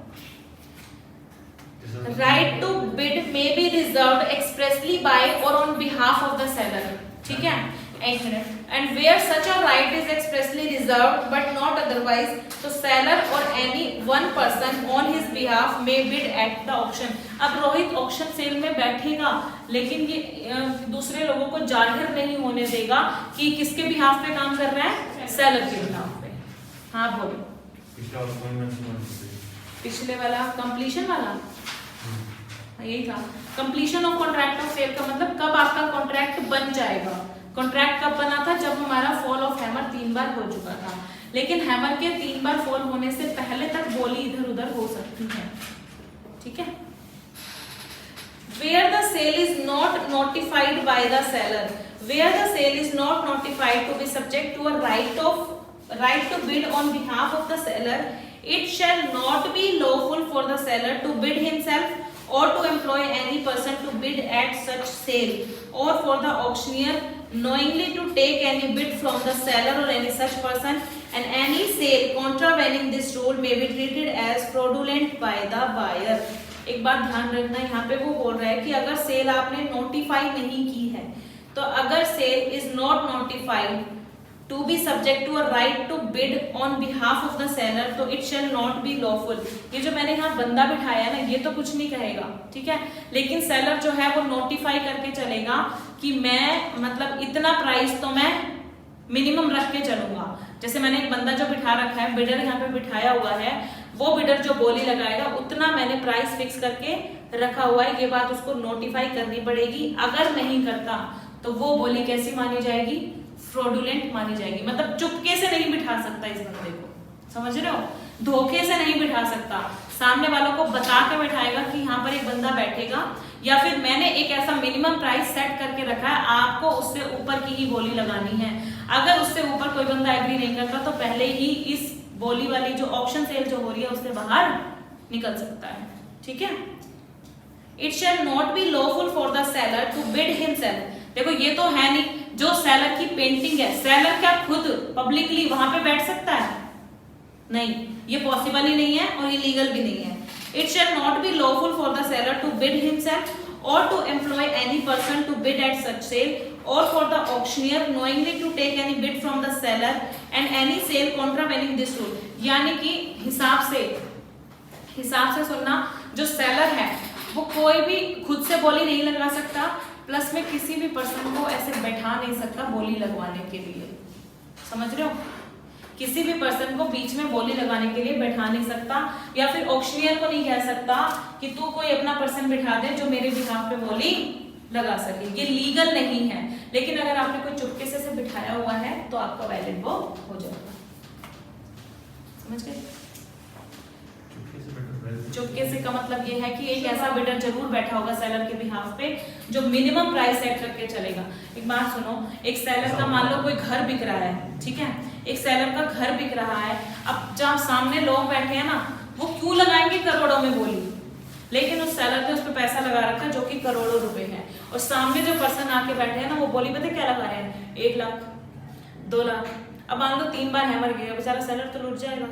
Right to bid may be reserved expressly by or on behalf of the seller, ठीक है। एक minute, and where such a right is expressly reserved but not otherwise, तो seller or any one person on his behalf may bid at the auction। अब रोहित ऑक्शन सेल में बैठेगा लेकिन ये दूसरे लोगों को जाहिर नहीं होने देगा कि किसके बिहाफ पे काम कर रहा है, सेलर के बिहाफ पे। हाँ बोलो। पिछले वाला कंप्लीशन वाला यही था। Completion of contract of sale का मतलब कब आपका कॉन्ट्रैक्ट बन जाएगा। कॉन्ट्रैक्ट कब बना था? जब हमारा फॉल ऑफ हैमर 3 बार हो चुका था, लेकिन हैमर के 3 बार फॉल होने से पहले तक बोली इधर उधर हो सकती है, ठीक है। Where the sale is not notified by the seller, where the sale is not notified to be subject to a right to bid on behalf of the seller, it shall not be lawful for the seller to bid himself or to employ any person to bid at such sale, or for the auctioneer knowingly to take any bid from the seller or any such person, and any sale contravening this rule may be treated as fraudulent by the buyer। एक बात ध्यान रखना, यहाँ पे वो बोल रहा है कि अगर सेल आपने नोटिफाई नहीं की है, तो अगर sale is not notified to be subject to a right to bid on behalf of the seller, तो it shall not be lawful। ये जो मैंने यहाँ बंदा बिठाया है ना, ये तो कुछ नहीं कहेगा, ठीक है, लेकिन सेलर जो है वो नोटिफाई करके चलेगा कि मैं मतलब इतना प्राइस तो मैं मिनिमम रख के चलूंगा। जैसे मैंने एक बंदा जो बिठा रखा है, बिडर यहाँ पे बिठाया हुआ है, वो बिडर जो बोली लगाएगा उतना मैंने प्राइस फिक्स करके रखा हुआ है, ये बात उसको नोटिफाई करनी पड़ेगी। अगर नहीं करता तो वो बोली कैसी मानी जाएगी, फ्रॉडुलेंट मानी जाएगी। मतलब चुपके से नहीं बिठा सकता इस बंदे को, समझ रहे हो, धोखे से नहीं बिठा सकता, सामने वालों को बता के बिठाएगा कि यहाँ पर एक बंदा बैठेगा, या फिर मैंने एक ऐसा मिनिमम प्राइस सेट करके रखा है, आपको उससे ऊपर की ही बोली लगानी है। अगर उससे ऊपर कोई बंदा एग्री नहीं करता तो पहले ही इस बोली वाली जो ऑप्शन सेल जो हो रही है उससे बाहर निकल सकता है, ठीक है। It shall not be lawful for the seller to bid himself. देखो ये तो है नहीं, जो सेलर की पेंटिंग है, सेलर क्या खुद पब्लिकली वहां पे बैठ सकता है? नहीं, ये पॉसिबल ही नहीं है और ये लीगल भी नहीं है। It shall not be lawful for the seller to bid himself और to employ any person to bid at such sale or for the auctioneer knowingly to take any bid from the seller and any sale contravening this rule। यानी कि हिसाब से सुनना, जो सेलर है वो कोई भी खुद से बोली नहीं लगा सकता, प्लस में किसी भी पर्सन को ऐसे बैठा नहीं सकता बोली लगवाने के लिए, समझ रहे हो, किसी भी पर्सन को बीच में बोली लगाने के लिए बैठा नहीं सकता, या फिर ऑक्शनियर को नहीं कह सकता कि तू कोई अपना पर्सन बिठा दे जो मेरे बिहाफ पे बोली लगा सके, ये लीगल नहीं है। लेकिन अगर आपने कोई चुपके से बिठाया हुआ है तो आपका वैलिड वो हो जाएगा, समझ गए। चुपके से का मतलब ये है कि एक ऐसा बिडर जरूर बैठा होगा सेलर के बिहाफ पे जो मिनिमम प्राइस सेट करके चलेगा। एक बात सुनो, एक सेलर का मान लो कोई घर बिक रहा है, ठीक है, एक सेलर का घर बिक रहा है, अब जब सामने लोग बैठे हैं ना, वो क्यों लगाएंगे करोड़ों में बोली, लेकिन उस सेलर ने उस पर पैसा लगा रखा जो कि करोड़ों रुपए है, और सामने जो पर्सन आके बैठे हैं ना, वो बोली पता क्या लगा रहे हैं, 1 लाख 2 लाख। अब मान लो 3 बार हैमर गिरा, बेचारा सेलर तो लूट जाएगा,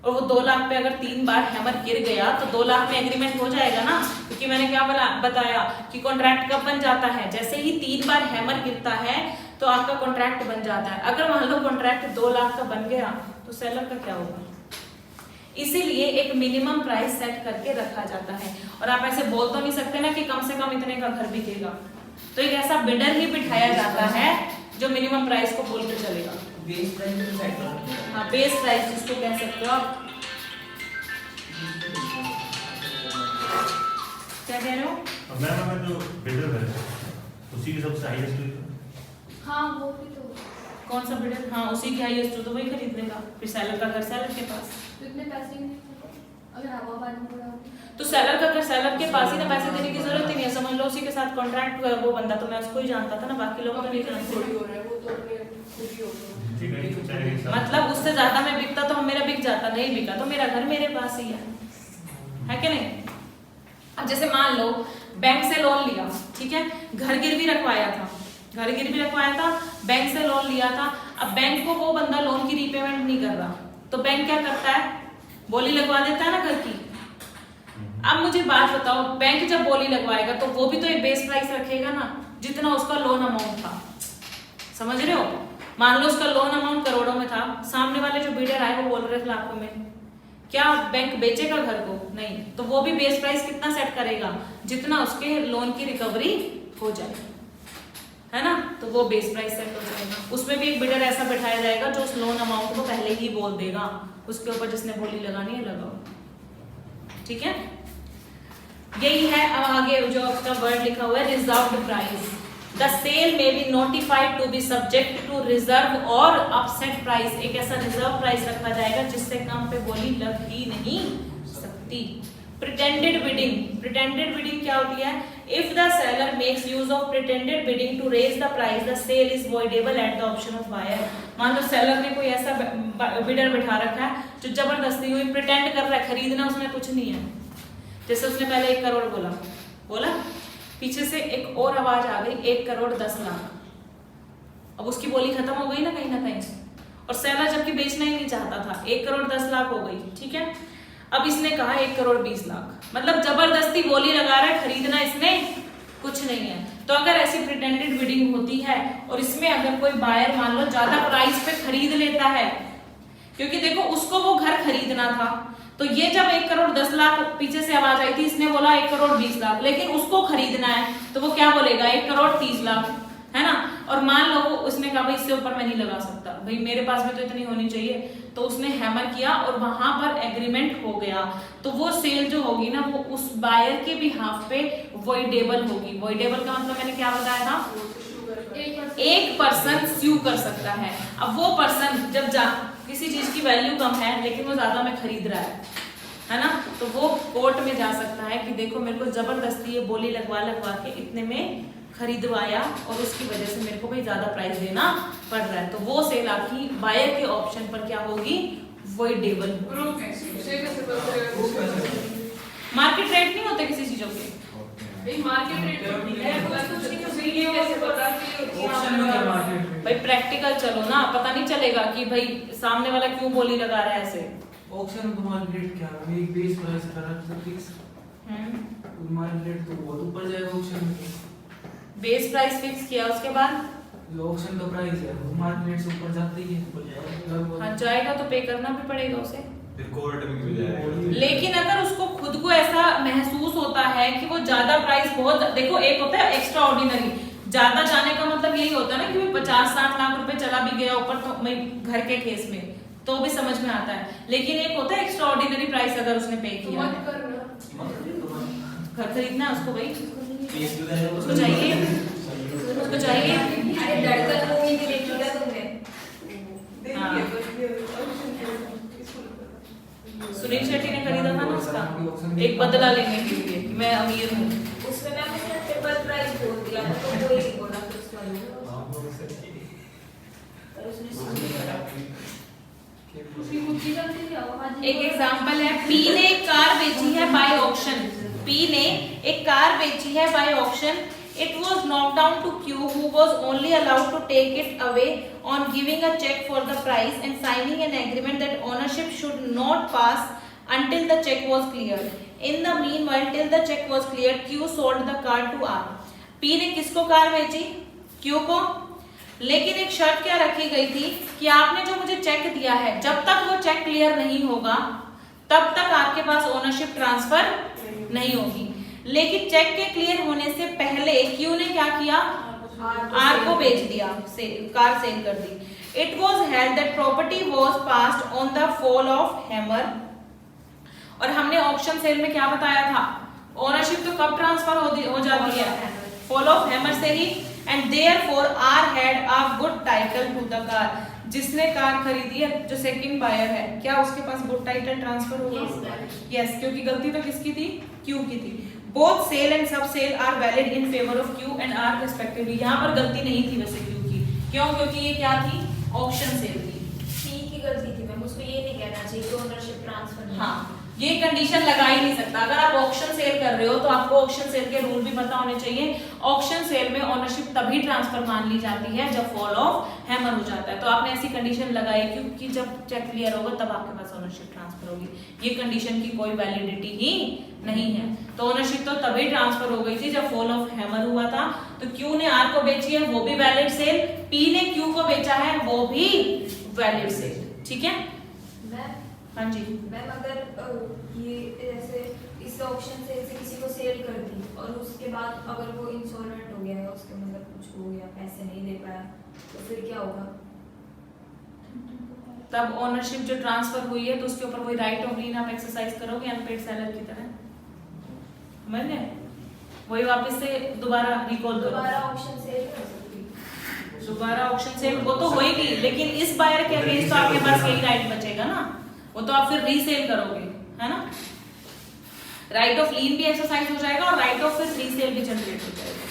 और वो 2 लाख पे अगर 3 बार हैमर गिर गया तो 2 लाख में एग्रीमेंट हो जाएगा ना, क्योंकि मैंने क्या बताया कि कॉन्ट्रैक्ट कब बन जाता है, जैसे ही 3 बार हैमर गिरता है तो आपका कॉन्ट्रैक्ट बन जाता है। अगर मान लो कॉन्ट्रैक्ट 2 लाख का बन गया तो सेलर का क्या होगा। इसीलिए एक मिनिमम प्राइस सेट करके रखा जाता है, और आप ऐसे बोल तो नहीं सकते ना कि कम से कम इतने का घर बिकेगा, तो एक ऐसा बिडर ही बिठाया जाता है जो मिनिमम प्राइस को बोल के चलेगा। बेस प्राइस को सेट करते हैं। हाँ, बेस प्राइस जिसको कह सकते हो आप। क्या कह रहे हो? मैम अगर जो बिल्डर है उसी की सबसे हाईएस्ट रेट, हाँ वो भी तो कौन सा बिडर, हाँ उसी की हाईएस्ट तो वही खरीद लेगा, फिर सेलर का घर सेलर के पास। तो इतने पैसे नहीं देते, अगर हवा पानी पड़ा तो सेलर का घर सेलर के पास ही ना, पैसे देने की जरूरत ही नहीं है, समझ लो उसी के साथ कॉन्ट्रैक्ट वो बंदा तो मैं उसको ही जानता था ना, बाकी लोग तो नहीं जानते। ठीक है, तो चलेगा सर। मतलब उससे ज्यादा मैं बिकता तो मेरा बिक जाता, नहीं बिका तो मेरा घर मेरे पास ही है कि नहीं। अब जैसे मान लो बैंक से लोन लिया, ठीक है, घर गिरवी रखवाया था, बैंक से लोन लिया था, अब बैंक को वो बंदा लोन की रीपेमेंट नहीं कर रहा, तो बैंक क्या करता है, बोली लगवा देता है ना घर की। अब मुझे बात बताओ, बैंक जब बोली लगवाएगा तो वो भी तो एक बेस प्राइस रखेगा ना, जितना उसका लोन अमाउंट था, समझ रहे हो। मान लो उसका लोन अमाउंट करोड़ों में था, सामने वाले जो बिडर आए वो बोल रहे थे लाखों में, क्या बैंक बेचेगा घर को? नहीं, तो वो भी बेस प्राइस कितना सेट करेगा, जितना उसके लोन की रिकवरी हो जाए, है ना, तो वो बेस प्राइस सेट हो जाएगा। उसमें भी एक बिडर ऐसा बैठाया जाएगा जो उस लोन अमाउंट को पहले ही बोल देगा, उसके ऊपर जिसने बोली लगानी है लगाओ, ठीक है। यही है। अब आगे जो आपका वर्ड लिखा हुआ है reserved price, the sale may be notified to be subject to reserve और अपसेट प्राइस। एक ऐसा रिजर्व प्राइस रखा जाएगा जिससे कम पे बोली लग ही नहीं सकती। प्रिटेंडेड बिडिंग क्या होती है? If the seller makes use of pretended bidding to raise the price, the sale is voidable at the option of buyer. मान लो सेलर ने कोई ऐसा बिडर बिठा रखा है जो जबरदस्ती हुई प्रिटेंड कर रहा है, खरीदना उसमें कुछ नहीं है। जैसे उसने पहले 1 करोड़ बोला, पीछे से एक और आवाज आ गई 1 करोड़ 10 लाख, अब उसकी बोली खत्म हो गई ना कहीं से, और सेलर जबकि बेचना ही नहीं चाहता था, 1 करोड़ 10 लाख हो गई, ठीक है। अब इसने कहा 1 करोड़ 20 लाख, मतलब जबरदस्ती बोली लगा रहा है, खरीदना इसने कुछ नहीं है। तो अगर ऐसी प्रिटेंडेड बिडिंग होती है और इसमें अगर कोई बायर मान लो ज्यादा प्राइस पे खरीद लेता है, क्योंकि देखो उसको वो घर खरीदना था, तो ये जब 1 करोड़ 10 लाख पीछे से आवाज आई थी, इसने बोला 1 करोड़ 20 लाख, लेकिन उसको खरीदना है तो वो क्या बोलेगा 1 करोड़ 30 लाख, है ना। और मान लो उसने कहा भाई इससे ऊपर मैं नहीं लगा सकता, भाई मेरे पास भी तो इतनी होनी चाहिए, तो उसने हैमर किया और वहां पर एग्रीमेंट हो गया, तो वो सेल जो होगी ना वो उस बायर के भी हाफ पे वॉइडेबल होगी। वॉइडेबल का मतलब मैंने क्या बताया था, एक पर्सन स्यू कर सकता है। अब वो पर्सन जब किसी चीज की वैल्यू कम है लेकिन वो ज्यादा में खरीद रहा है ना, तो वो कोर्ट में जा सकता है कि देखो मेरे को जबरदस्ती ये बोली लगवा के इतने में खरीदवाया और उसकी वजह से मेरे को भाई ज्यादा प्राइस देना पड़ रहा है, तो वो सेल आपकी बायर के ऑप्शन पर क्या होगी, वॉइडेबल। मार्केट रेट नहीं होते किसी चीजों के, मार्केट रेट कैसे पता कि भाई प्रैक्टिकल चलो ना, पता नहीं चलेगा कि भाई सामने वाला क्यों बोली लगा रहा है ऐसे। ऑक्शन में मार्केट रेट क्या है, एक बेस प्राइस का रख सकते हैं, मार्केट रेट तो बहुत ऊपर जाएगा ऑक्शन में। बेस प्राइस फिक्स किया उसके बाद जो ऑक्शन का प्राइस है वो मार्केट रेट से ऊपर जाता ही है, हाँ जाएगा तो पे करना भी पड़ेगा उसे। फिर कोर्ट में भी जाएगा। लेकिन अगर उसको खुद को ऐसा महसूस होता है कि वो ज्यादा प्राइस बहुत, देखो एक होता है एक्स्ट्रा ऑर्डिनरी, ज्यादा जाने का मतलब यही होता है ना कि 50-60 लाख रुपए चला भी गया ऊपर, तो मैं घर के केस में तो भी समझ में आता है, लेकिन एक होता है एक्स्ट्रा ऑर्डिनरी प्राइस अगर उसने पे किया है। घर खरीदना है उसको भाई, उसको चाहिए, उसको चाहिए। अरे धड़कन मूवी भी देखी क्या तुमने? हाँ। सुनील शेट्टी ने खरीदा था ना उसका, एक बदला लेने के लिए कि मैं अमीर हूँ। उसमें मैम उसने ट्रिपल प्राइस बोल दिया था, तो वो ही बोला था उसका पर उसने सुन लिया। एक एग्जांपल है, पी ने एक कार बेची है बाय ऑक्शन, पी ने एक कार बेची है by auction. It was knocked down to Q, who was only allowed to take it away on giving a check for the price and signing an agreement that ownership should not pass until the check was cleared. In the meanwhile, till the check was cleared, Q sold the car to R. P ने किसको कार बेची? Q को। लेकिन एक शर्त क्या रखी गई थी कि आपने जो मुझे चेक दिया है, जब तक वो चेक क्लियर नहीं होगा तब तक आपके पास ओनरशिप ट्रांसफर नहीं होगी। लेकिन चेक के क्लियर होने से पहले क्यू ने क्या किया, आर को बेच दिया, कार सेल कर दी। It was held that property was passed on the fall of hammer. और हमने ऑप्शन सेल में क्या बताया था, ओनरशिप तो कब ट्रांसफर हो जाती है, फॉल ऑफ हैमर से ही। And therefore R had a good title to the car. जिसने कार खरीदी है, जो सेकंड बायर है, क्या उसके पास गुड टाइटल ट्रांसफर होगा? यस, क्योंकि गलती तो किसकी थी, क्यू की थी। Both sale and sub sale are valid in favour of Q and R respectively. यहाँ पर गलती नहीं थी वैसे क्यू की, क्यों? क्योंकि ये क्या थी, ऑक्शन सेल थी। सी की गलती थी मैम, उसको ये नहीं कहना चाहिए कि ओनरशिप ट्रांसफर नहीं। हाँ, ये कंडीशन लगा ही नहीं सकता। अगर आप ऑक्शन सेल कर रहे हो तो आपको ऑक्शन सेल के रूल भी पता होने चाहिए। ऑक्शन सेल में ओनरशिप तभी ट्रांसफर मान ली जाती है जब फॉल ऑफ हैमर हो जाता है। तो आपने ऐसी कंडीशन लगाई क्योंकि जब चेक क्लियर होगा तब आपके पास ओनरशिप ट्रांसफर होगी। ये कंडीशन की कोई वैलिडिटी ही नहीं है। तो ओनरशिप तो तभी ट्रांसफर हो गई थी जब फॉल ऑफ हैमर हुआ था। तो क्यू ने आर को बेची है, वो भी वैलिड सेल। पी ने क्यू को बेचा है, वो भी वैलिड सेल। ठीक है हाँ जी मैम, अगर ये जैसे इस ऑप्शन सेल से किसी को सेल कर दी और उसके बाद अगर वो इंसॉल्वेंट हो गया है, उसके मतलब कुछ हो गया, पैसे नहीं दे पाया, तो फिर क्या होगा? तब ओनरशिप जो ट्रांसफर हुई है तो उसके ऊपर वही राइट ऑफ लीन आप एक्सरसाइज करोगे अनपेड सेलर की तरह, समझ गए? वही वापस से दोबारा रिकॉल करो। दोबारा ऑप्शन सेल कर सकती, दोबारा ऑप्शन सेल वो तो होएगी, लेकिन इस बायर के अगेंस्ट तो आपके पास यही राइट बचेगा ना, वो तो आप फिर रीसेल करोगे, है ना? राइट ऑफ लीन भी एक्सरसाइज हो जाएगा और राइट ऑफ फिर रीसेल भी जनरेट हो जाएगा।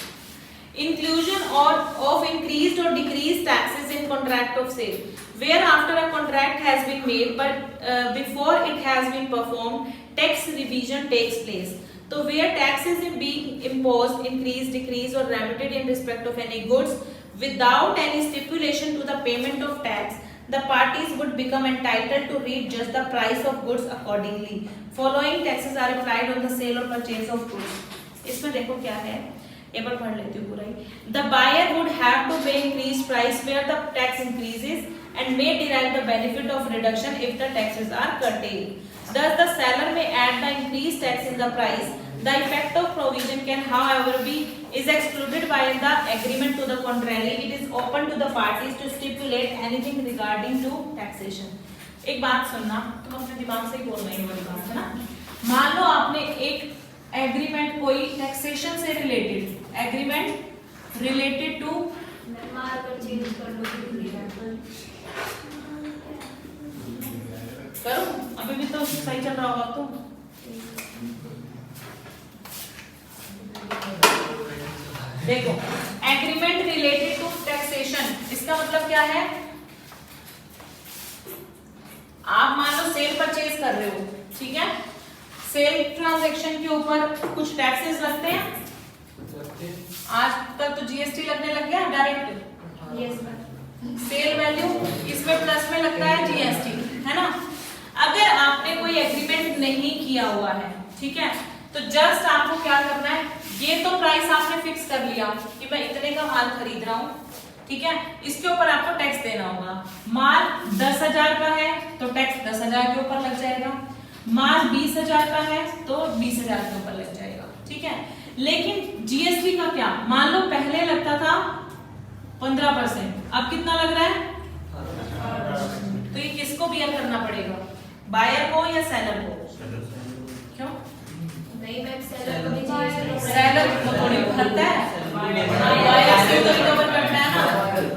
इंक्लूजन और ऑफ इंक्रीज्ड और decreased taxes in contract of sale, where after a contract has been made but before it has been performed, tax revision takes place. So where taxes are being imposed, increased, decreased or remitted in respect of any goods without any stipulation to the payment of tax, the parties would become entitled to readjust the price of goods accordingly. Following taxes are applied on the sale or purchase of goods. इसमें देखो क्या है, एक बार पढ़ लेती हूँ पूरा ही। The buyer would have to pay increase price where the tax increases and may derive the benefit of reduction if the taxes are curtailed. Thus, the seller may add the increased tax in the price. The effect of provision can, however, is excluded by the agreement to the contrary. It is open to the parties to stipulate anything regarding to taxation. एक बात सुनना, तुम अपने दिमाग से ही बोलना है वाली बात है ना। मान लो आपने एक एग्रीमेंट कोई टैक्सेशन से रिलेटेड एग्रीमेंट रिलेटेड टू मार कर चेंज कर लो करो, अभी भी तो सही चल रहा होगा तो। देखो एग्रीमेंट रिलेटेड टू टैक्सेशन, इसका मतलब क्या है? आप मान लो सेल परचेज कर रहे हो, ठीक है, सेल ट्रांजैक्शन के ऊपर कुछ टैक्सेस लगते हैं। आजकल तो जीएसटी लगने लग गया डायरेक्ट। यस सेल वैल्यू इसमें प्लस में लगता है जीएसटी, है ना। अगर आपने कोई एग्रीमेंट नहीं किया हुआ है, ठीक है, तो जस्ट आपको क्या करना है, ये तो प्राइस आपने फिक्स कर लिया कि मैं इतने का माल खरीद रहा हूँ, ठीक है, इसके ऊपर आपको टैक्स देना होगा। माल 10,000 का है तो टैक्स 10,000 के ऊपर लग जाएगा, माल 20,000 का है तो 20,000 के ऊपर लग जाएगा, ठीक है। लेकिन जीएसटी का क्या, मान लो पहले लगता था 15%, अब कितना लग रहा है? तो ये किसको बियर करना पड़ेगा, बायर को या सेलर को? क्यों? नहीं मैम, सेलर को भी चाहिए। सेलर को थोड़ी भरता है, बायर से तो रिकवर करता है ना।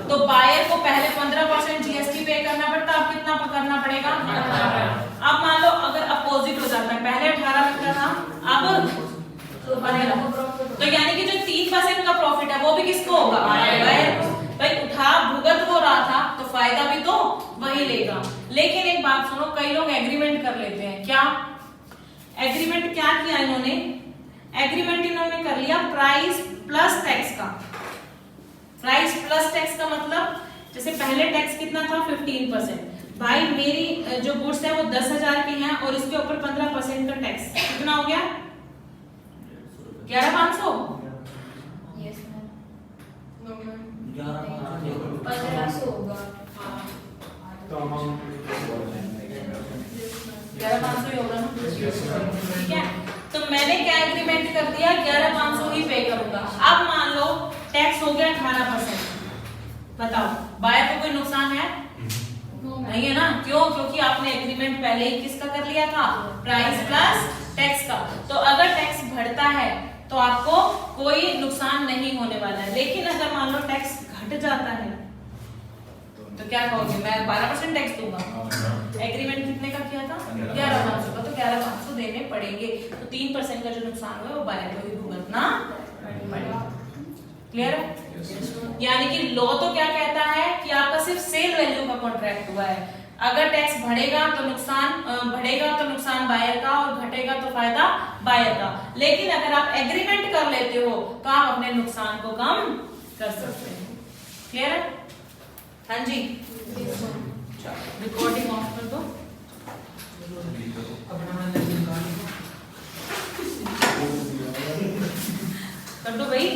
तो बायर को पहले 15% जीएसटी पे करना पड़ता, अब कितना करना पड़ेगा? अब मान लो अगर अपोजिट हो जाता है, पहले 18 लगता था, अब तो 15। तो यानी कि जो 3% का प्रॉफिट है वो भी किसको होगा? बायर को। भाई उठा भुगत हो रहा था तो फायदा भी तो वही लेगा। लेकिन एक बात सुनो, कई लोग एग्रीमेंट कर लेते हैं। क्या एग्रीमेंट क्या किया इन्होंने? एग्रीमेंट इन्होंने कर लिया प्राइस प्लस टैक्स का। प्राइस प्लस टैक्स का मतलब जैसे पहले टैक्स कितना था? 15%। भाई मेरी जो गुड्स है वो 10,000 की हैं और इसके ऊपर 15% का टैक्स कितना हो गया? 11,500। यस मैम, नो मैम 1500 होगा। 11,500 ही होगा ना, ठीक है। तो मैंने क्या एग्रीमेंट कर दिया? 11,500 ही पे करूंगा। अब मान लो टैक्स हो गया 18%, बताओ बायर को कोई नुकसान है? नहीं है ना। क्यों? क्योंकि आपने एग्रीमेंट पहले ही किसका कर लिया था? प्राइस प्लस टैक्स का। तो अगर टैक्स बढ़ता है तो आपको कोई नुकसान नहीं होने वाला है। लेकिन अगर मान लो टैक्स घट जाता है तो क्या कहोगे? मैं 12% टैक्स दूंगा। एग्रीमेंट कितने का किया था? 11,500 का, तो 11,500 देने पड़ेंगे। तो 3% का जो नुकसान हुआ वो बायर को ही भुगतना पड़ेगा। क्लियर है? यानी कि लॉ तो क्या कहता है कि आपका सिर्फ सेल वैल्यू का कॉन्ट्रैक्ट हुआ है। अगर टैक्स बढ़ेगा तो नुकसान बायर का और घटेगा तो फायदा बायर का। लेकिन अगर आप एग्रीमेंट कर लेते हो तो आप अपने नुकसान को कम कर सकते हैं। क्लियर है? हाँ जी, रिकॉर्डिंग ऑफ कर दो। कर दो भाई।